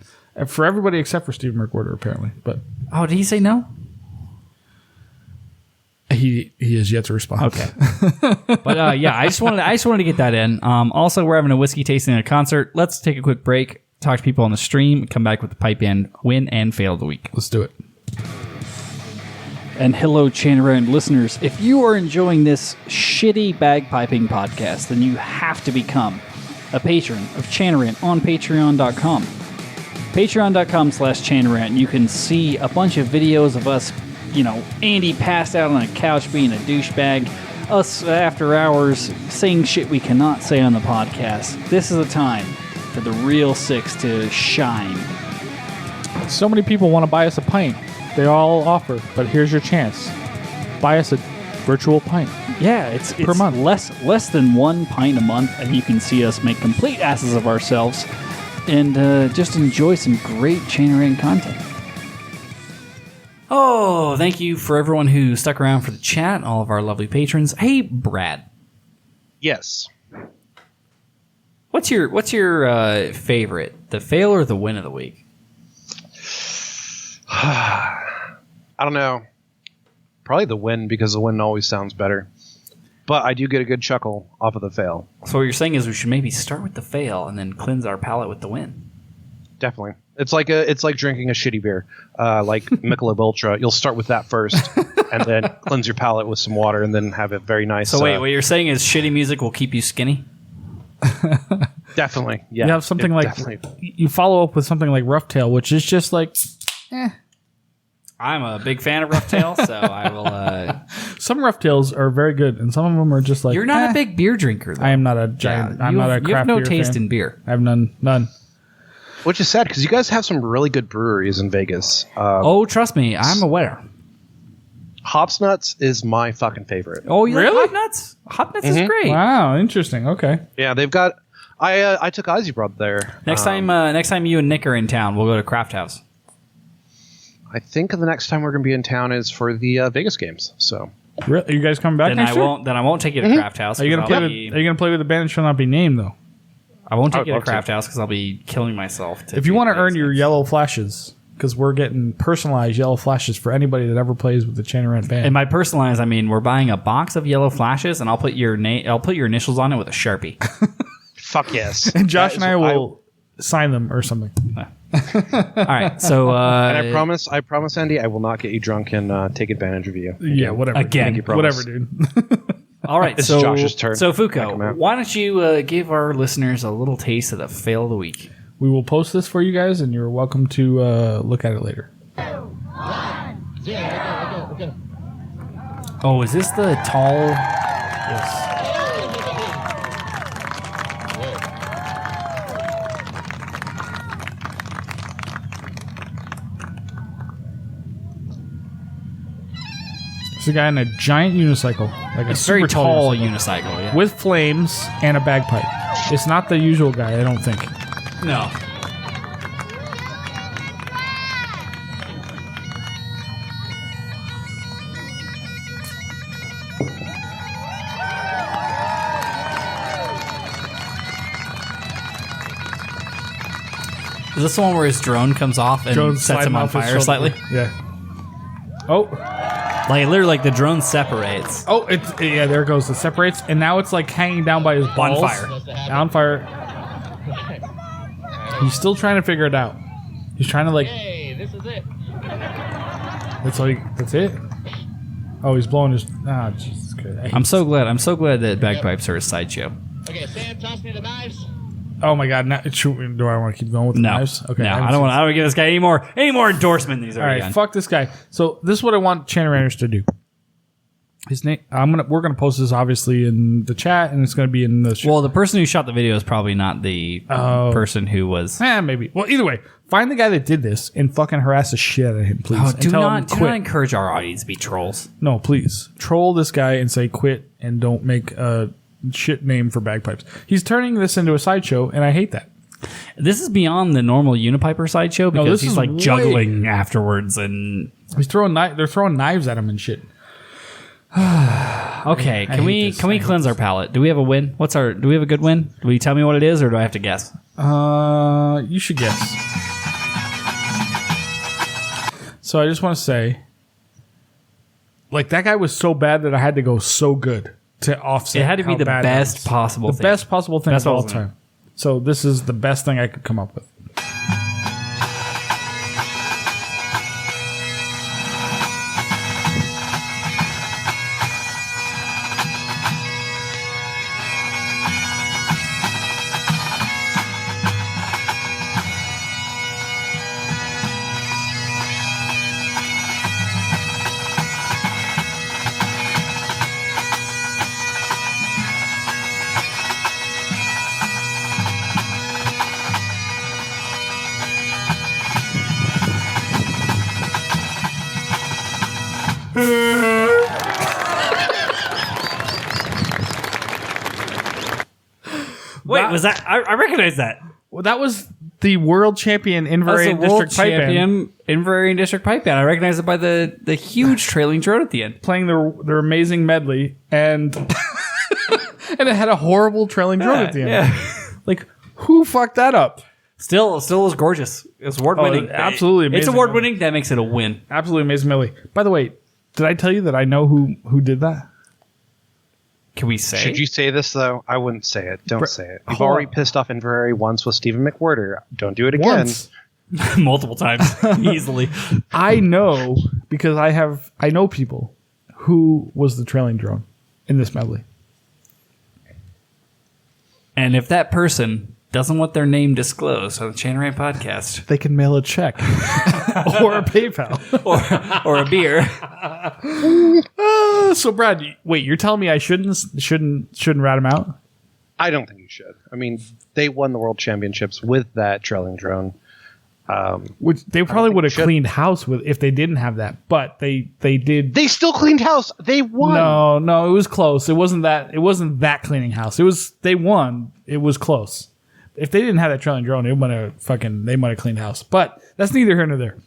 Speaker 1: for everybody except for Steve McWhorter, apparently. But
Speaker 2: Oh, did he say no?
Speaker 1: he has yet to respond.
Speaker 2: Okay. But yeah, I just wanted to get that in. Also, we're having a whiskey tasting at a concert. Let's take a quick break, talk to people on the stream, come back with the pipe band win and fail of the week.
Speaker 1: Let's do it.
Speaker 7: And hello, Chanarand listeners. If you are enjoying this shitty bagpiping podcast, then you have to become a patron of Chanarant on patreon.com. Patreon.com/Chanarant. You can see a bunch of videos of us, Andy passed out on a couch being a douchebag, us after hours saying shit we cannot say on the podcast. This is a time for the real six to shine.
Speaker 1: So many people want to buy us a pint. They all offer, but here's your chance. Buy us a virtual pint.
Speaker 7: Yeah, it's
Speaker 1: Per month.
Speaker 7: less than 1 pint a month, and you can see us make complete asses of ourselves and just enjoy some great Chainring content.
Speaker 2: Oh, thank you for everyone who stuck around for the chat, all of our lovely patrons. Hey, Brad.
Speaker 3: Yes.
Speaker 2: What's your favorite? The fail or the win of the week?
Speaker 3: I don't know. Probably the win, because the win always sounds better. But I do get a good chuckle off of the fail.
Speaker 2: So what you're saying is we should maybe start with the fail and then cleanse our palate with the win.
Speaker 3: Definitely. It's like drinking a shitty beer, like Michelob Ultra. You'll start with that first, and then cleanse your palate with some water, and then have it very nice.
Speaker 2: So wait, what you're saying is shitty music will keep you skinny?
Speaker 3: Definitely, yeah.
Speaker 1: You have something like you follow up with something like Rough Tail, which is just like,
Speaker 2: I'm a big fan of Rough Tail, so I will.
Speaker 1: Some Rough Tails are very good, and some of them are just like.
Speaker 2: You're not a big beer drinker, though.
Speaker 1: I am not a giant. I'm not a craft beer.
Speaker 2: You have no taste
Speaker 1: fan.
Speaker 2: in beer.
Speaker 1: I have none.
Speaker 3: Which is sad, because you guys have some really good breweries in Vegas.
Speaker 2: Oh, trust me, I'm aware.
Speaker 3: Hops Nuts is my fucking favorite.
Speaker 2: Oh, you
Speaker 1: Really?
Speaker 2: like Hop Nuts? Hop Nuts is great.
Speaker 1: Wow, interesting. Okay.
Speaker 3: Yeah, they've got. I took Ozzy Brod there.
Speaker 2: Next time you and Nick are in town, we'll go to Craft House.
Speaker 3: I think the next time we're going to be in town is for the Vegas games. So
Speaker 1: Really? Are you guys coming back
Speaker 2: Then
Speaker 1: next
Speaker 2: I
Speaker 1: year?
Speaker 2: won't. Then I won't take you to Craft House.
Speaker 1: Are you gonna
Speaker 2: 'cause
Speaker 1: play? Are you gonna play with the band that shall not be named though?
Speaker 2: I won't
Speaker 3: I
Speaker 2: take
Speaker 3: would
Speaker 2: you to
Speaker 3: love to.
Speaker 2: Craft House because I'll be killing myself.
Speaker 1: If you want to earn your yellow flashes, because we're getting personalized yellow flashes for anybody that ever plays with the Chanarant band.
Speaker 2: And by personalized, I mean we're buying a box of yellow flashes, and I'll put your name. I'll put your initials on it with a Sharpie.
Speaker 3: fuck yes.
Speaker 1: and Josh and I will sign them or something.
Speaker 2: All right. So
Speaker 3: And I promise, Andy, I will not get you drunk and take advantage of you.
Speaker 1: Yeah, whatever.
Speaker 2: Again.
Speaker 1: Thank you, whatever, dude.
Speaker 2: all right.
Speaker 3: It's
Speaker 2: so
Speaker 3: Josh's turn.
Speaker 2: So
Speaker 3: Check him
Speaker 2: Fuko,
Speaker 3: out.
Speaker 2: why don't you give our listeners a little taste of the fail of the week?
Speaker 1: We will post this for you guys, and you're welcome to look at it later.
Speaker 2: Oh, is this the tall?
Speaker 1: Yes. It's a guy in a giant unicycle, like a
Speaker 2: It's
Speaker 1: super
Speaker 2: very tall
Speaker 1: unicycle,
Speaker 2: unicycle. Yeah.
Speaker 1: with flames and a bagpipe. It's not the usual guy, I don't think.
Speaker 2: No. Is this the one where his drone comes off and
Speaker 1: Drone
Speaker 2: sets him
Speaker 1: sliding
Speaker 2: on
Speaker 1: off his
Speaker 2: fire
Speaker 1: shoulder.
Speaker 2: slightly?
Speaker 1: Yeah. Oh,
Speaker 2: Like literally, like the drone separates.
Speaker 1: yeah. There it goes. It separates, and now it's like hanging down by his balls.
Speaker 2: fire.
Speaker 1: On fire. He's still trying to figure it out. He's trying to like.
Speaker 8: Hey, this is it.
Speaker 1: That's it. Oh, he's blowing his. Ah, Jesus Christ. I hate
Speaker 2: I'm so glad that bagpipes are a sideshow.
Speaker 8: Okay, Sam, toss me the knives.
Speaker 1: Oh my God! Now, do I want to keep going with the
Speaker 2: No,
Speaker 1: knives? Okay,
Speaker 2: no, I don't want to give this guy any more endorsement than he's
Speaker 1: All
Speaker 2: already
Speaker 1: right,
Speaker 2: done.
Speaker 1: fuck this guy. So this is what I want Chanaranners to do. His name. We're gonna post this obviously in the chat, and it's gonna be in the show.
Speaker 2: Well, the person who shot the video is probably not the person who was.
Speaker 1: Maybe. Well, either way, find the guy that did this and fucking harass the shit out of him, please.
Speaker 2: Oh,
Speaker 1: and
Speaker 2: do
Speaker 1: tell him
Speaker 2: not
Speaker 1: quit.
Speaker 2: encourage our audience to be trolls.
Speaker 1: No, please troll this guy and say quit and don't make a shit name for bagpipes. He's turning this into a sideshow, and I hate that.
Speaker 2: This is beyond the normal Unipiper sideshow because
Speaker 1: this
Speaker 2: he's
Speaker 1: is
Speaker 2: like
Speaker 1: way-
Speaker 2: juggling afterwards and.
Speaker 1: He's throwing they're throwing knives at him and shit.
Speaker 2: Okay, can we
Speaker 1: hate this.
Speaker 2: cleanse our palate? Do we have a win? Do we have a good win? Do you tell me what it is, or do I have to guess?
Speaker 1: You should guess. So I just want to say, like, that guy was so bad that I had to go so good to offset.
Speaker 2: It had to be
Speaker 1: how
Speaker 2: the
Speaker 1: bad
Speaker 2: best
Speaker 1: that was.
Speaker 2: possible
Speaker 1: the
Speaker 2: thing.
Speaker 1: best possible thing
Speaker 2: Best
Speaker 1: of all
Speaker 2: possible thing.
Speaker 1: time. So this is the best thing I could come up with.
Speaker 2: Wait, was that? I recognize that.
Speaker 1: Well, that was the world champion
Speaker 2: That's the
Speaker 1: Inveraray
Speaker 2: world
Speaker 1: District Pipe Band
Speaker 2: champion Inveraray District Pipe Band. I recognize it by the huge trailing drone at the end.
Speaker 1: playing their amazing medley, and and it had a horrible trailing drone at the end.
Speaker 2: Yeah.
Speaker 1: Like, who fucked that up?
Speaker 2: Still is gorgeous. It's award winning.
Speaker 1: absolutely
Speaker 2: It's
Speaker 1: amazing.
Speaker 2: award winning. That makes it a win.
Speaker 1: Absolutely amazing, Millie. By the way, did I tell you that I know who did that?
Speaker 2: Can we say?
Speaker 3: Should you say this though? I wouldn't say it. Don't say it. You've
Speaker 1: hold
Speaker 3: already
Speaker 1: on.
Speaker 3: pissed off Inverary once with Stephen McWhirter. Don't do it again.
Speaker 1: Once.
Speaker 2: multiple times easily?
Speaker 1: I know because I know people who was the trailing drone in this medley.
Speaker 2: And if that person doesn't want their name disclosed on the Chain Rant podcast
Speaker 1: They can mail a check or a PayPal.
Speaker 2: or a beer,
Speaker 1: So Brad, wait, you're telling me I shouldn't rat him out?
Speaker 3: I don't think you should. I mean, they won the world championships with that trailing drone.
Speaker 1: Which they probably
Speaker 3: think
Speaker 1: would
Speaker 3: you
Speaker 1: have
Speaker 3: should.
Speaker 1: cleaned house with if they didn't have that, but they did.
Speaker 3: They still cleaned house. They won.
Speaker 1: No, it was close. It wasn't that cleaning house. They won. It was close. If they didn't have that trailing drone, they might have cleaned house. But that's neither here nor there.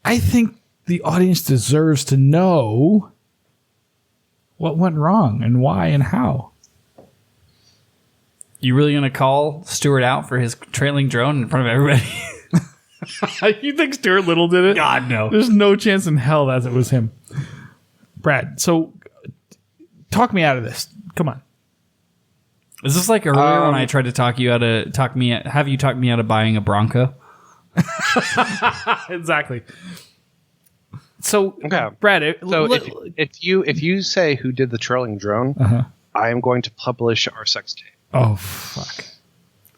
Speaker 1: I think the audience deserves to know what went wrong and why and how.
Speaker 2: you really gonna call Stuart out for his trailing drone in front of everybody?
Speaker 1: You think Stuart Little did it?
Speaker 2: God no.
Speaker 1: There's no chance in hell that it was him. Brad, so talk me out of this. Come on.
Speaker 2: Is this like earlier when I tried to have you talk me out of buying a Bronco?
Speaker 1: Exactly. So,
Speaker 3: Okay.
Speaker 1: Brad,
Speaker 3: So if you say who did the trailing drone, I am going to publish our sex tape.
Speaker 1: oh fuck,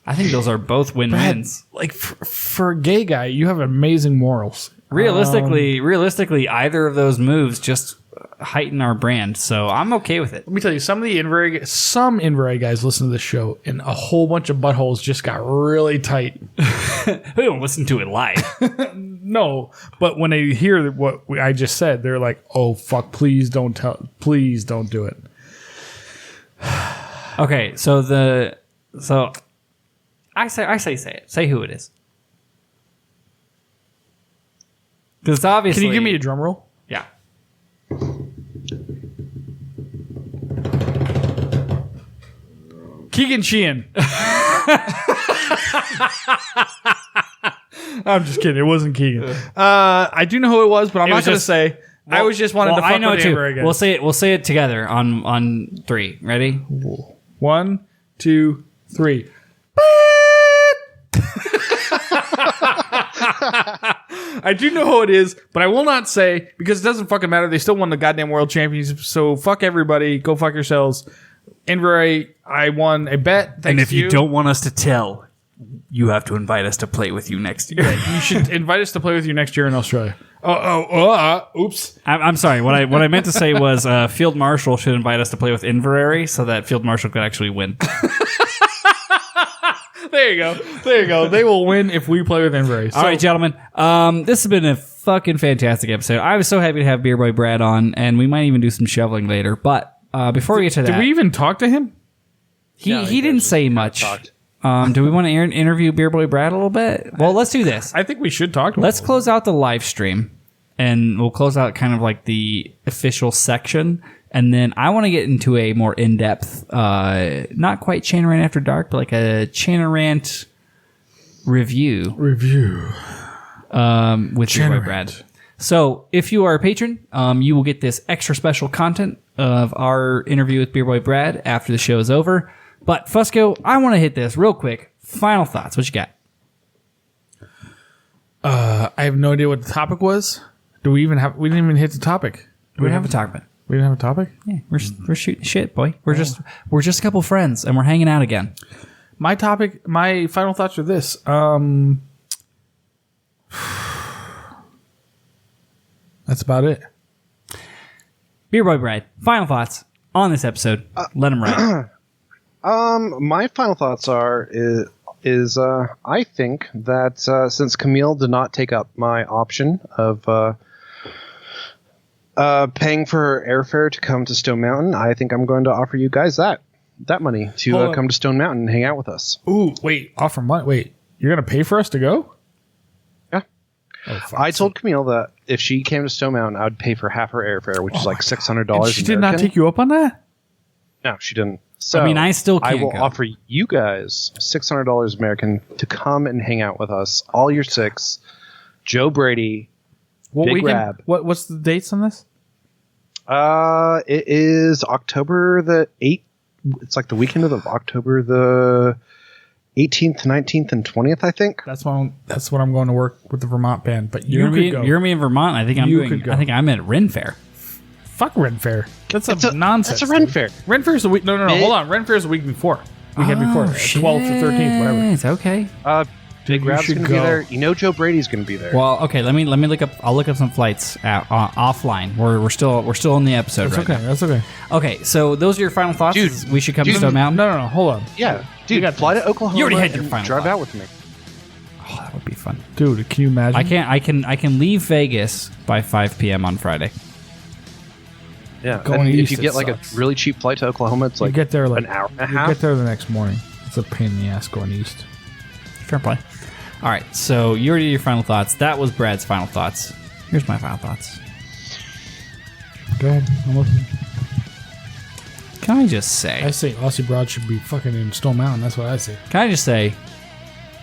Speaker 2: I think those are both win-wins.
Speaker 1: like for a gay guy, you have amazing morals.
Speaker 2: Realistically, either of those moves just heighten our brand, so I'm okay with it.
Speaker 1: Let me tell you, some Inverary guys listen to this show, and a whole bunch of buttholes just got really tight.
Speaker 2: We don't listen to it live.
Speaker 1: No, but when they hear what I just said, they're like, "Oh fuck, please don't do it."
Speaker 2: Okay, so I say it. Say who it is. Because obviously,
Speaker 1: Can you give me a drum roll?
Speaker 2: yeah?
Speaker 1: Keegan Sheehan. I'm just kidding. It wasn't Keegan. I do know who it was, but I'm
Speaker 2: It
Speaker 1: not
Speaker 2: was
Speaker 1: going to
Speaker 2: just-
Speaker 1: say. I was just wanted to fuck
Speaker 2: I know
Speaker 1: with
Speaker 2: it too.
Speaker 1: Amber again.
Speaker 2: We'll say it together on three. Ready?
Speaker 1: 1, 2, 3. I do know who it is, but I will not say because it doesn't fucking matter. They still won the goddamn world championship. So fuck everybody. Go fuck yourselves. Inverary, I won a bet. Thanks to you.
Speaker 2: want us to tell, you have to invite us to play with you next year.
Speaker 1: You should invite us to play with you next year in Australia. Oops.
Speaker 2: I'm sorry. What I meant to say was Field Marshal should invite us to play with Inverary so that Field Marshal could actually win.
Speaker 1: There you go. They will win if we play with Inverary. So,
Speaker 2: All right, gentlemen. This has been a fucking fantastic episode. I was so happy to have Beer Boy Brad on, and we might even do some shoveling later. But before we get to that,
Speaker 1: did we even talk to him?
Speaker 2: he didn't say much. Do we want to interview Beer Boy Brad a little bit? Well, let's do this.
Speaker 1: I think we should talk to him.
Speaker 2: Let's close out the live stream, and we'll close out kind of like the official section. And then I want to get into a more in-depth, not quite Chain Rant After Dark, but like a Chain Rant review with Beer Boy Brad. So if you are a patron, you will get this extra special content of our interview with Beer Boy Brad after the show is over. But Fusco, I want to hit this real quick. Final thoughts. What you got?
Speaker 1: I have no idea what the topic was. We didn't even hit the topic.
Speaker 2: We don't have a talk about.
Speaker 1: We didn't have a topic?
Speaker 2: Yeah, we're shooting shit, boy. We're just a couple friends, and we're hanging out again.
Speaker 1: My final thoughts are this. That's about it.
Speaker 2: Beer Boy Brad, final thoughts on this episode. Let him ride.
Speaker 3: My final thoughts is I think that since Camille did not take up my option of paying for her airfare to come to Stone Mountain, I think I'm going to offer you guys that money to
Speaker 1: Hold on.
Speaker 3: come to Stone Mountain and hang out with us.
Speaker 1: Ooh, wait. Offer money. Wait, you're going to pay for us to go?
Speaker 3: Yeah.
Speaker 1: Oh, fuck.
Speaker 3: I told Camille that if she came to Stone Mountain, I would pay for half her airfare, which is like $600.
Speaker 1: And she did not take you up on that?
Speaker 3: No, she didn't. So
Speaker 2: I mean, I still
Speaker 3: I
Speaker 2: can't
Speaker 3: will
Speaker 2: go.
Speaker 3: offer you guys $600 American to come and hang out with us. All your six. Joe Brady.
Speaker 1: What
Speaker 3: Big
Speaker 1: weekend?
Speaker 3: Rab.
Speaker 1: What's the dates on this?
Speaker 3: It is October the 8th. It's like the weekend of October the 18th, 19th, and 20th, I think.
Speaker 1: That's what I'm going to work with the Vermont band. But you
Speaker 2: You're
Speaker 1: could go.
Speaker 2: me in Vermont. I think
Speaker 1: You could go.
Speaker 2: I think I'm at Ren Fair.
Speaker 1: Fuck Ren Fair. That's
Speaker 3: It's a-
Speaker 1: nonsense.
Speaker 3: that's a Ren
Speaker 1: dude.
Speaker 3: Fair.
Speaker 1: Ren Fair's the week. No.
Speaker 3: Big-
Speaker 1: Hold on. Ren Fair's the week before. Weekend before. 12th or 13th, whatever.
Speaker 2: It's okay.
Speaker 3: Big
Speaker 1: You
Speaker 3: Rab's
Speaker 1: should
Speaker 3: going to be
Speaker 1: go.
Speaker 3: there. You know Joe Brady's going to be there.
Speaker 2: Well, okay. Let me look up. I'll look up some flights offline. We're still in the episode.
Speaker 1: That's
Speaker 2: right
Speaker 1: okay. That's okay.
Speaker 2: now. Okay. So those are your final thoughts.
Speaker 3: Dude,
Speaker 2: We should come to
Speaker 3: dude.
Speaker 2: Stone Mountain.
Speaker 1: No. Hold on.
Speaker 3: Yeah, dude,
Speaker 1: got
Speaker 3: fly to Oklahoma.
Speaker 2: You already had your
Speaker 3: and
Speaker 2: final
Speaker 3: drive
Speaker 2: thought.
Speaker 3: out with me.
Speaker 2: Oh, that would be fun.
Speaker 1: Dude, can you imagine?
Speaker 2: I can leave Vegas by 5 p.m. on Friday.
Speaker 3: Yeah,
Speaker 1: Going
Speaker 3: and
Speaker 1: east,
Speaker 3: if you get
Speaker 1: it
Speaker 3: like
Speaker 1: sucks.
Speaker 3: a really cheap flight to Oklahoma, it's
Speaker 1: You
Speaker 3: like
Speaker 1: get there like
Speaker 3: an hour and a
Speaker 1: You
Speaker 3: half.
Speaker 1: get there the next morning. It's a pain in the ass going east.
Speaker 2: Fair play. All right. So you already did your final thoughts. That was Brad's final thoughts. Here's my final thoughts.
Speaker 1: Go ahead. I'm listening.
Speaker 2: Can I just say?
Speaker 1: I say Aussie Broad should be fucking in Stone Mountain. That's what I say.
Speaker 2: Can I just say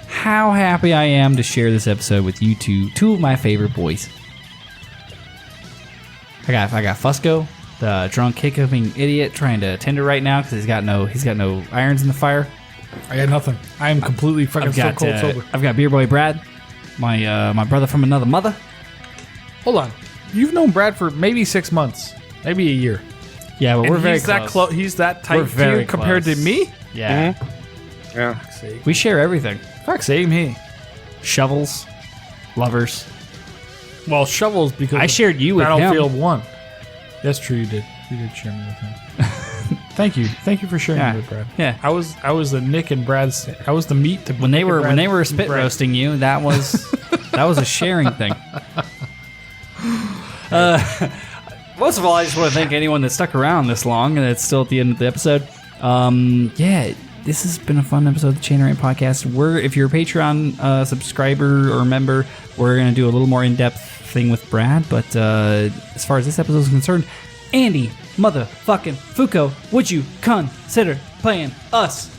Speaker 2: how happy I am to share this episode with you two of my favorite boys. I got Fusco, the drunk hiccuping idiot trying to Tinder right now because he's got no irons in the fire.
Speaker 1: I got nothing. I am completely fucking
Speaker 2: I've got
Speaker 1: cold sober.
Speaker 2: I've got Beer Boy Brad, my brother from another mother.
Speaker 1: Hold on. You've known Brad for maybe 6 months, maybe a year.
Speaker 2: Yeah, but
Speaker 1: And
Speaker 2: we're very
Speaker 1: he's that
Speaker 2: close.
Speaker 1: close. He's that tight
Speaker 2: We're
Speaker 1: to
Speaker 2: very
Speaker 1: you compared
Speaker 2: close.
Speaker 1: to me.
Speaker 2: Yeah,
Speaker 3: Yeah,
Speaker 2: we share everything.
Speaker 1: Fuck, same me.
Speaker 2: Shovels, lovers.
Speaker 1: Well, shovels because
Speaker 2: I shared you with him.
Speaker 1: Battlefield 1. That's true. You did. You did share me with him. Thank you for sharing
Speaker 2: Yeah.
Speaker 1: me with Brad.
Speaker 2: Yeah.
Speaker 1: I was the Nick and Brad's. I was the meat to
Speaker 2: When they were spit
Speaker 1: Brad.
Speaker 2: roasting you, that was a sharing thing. Most of all, I just want to thank anyone that stuck around this long and it's still at the end of the episode. Yeah, this has been a fun episode of the Chain Rant Podcast. If you're a Patreon subscriber or member, we're going to do a little more in-depth thing with Brad. But as far as this episode is concerned, Andy, motherfucking Fuko, would you consider playing us?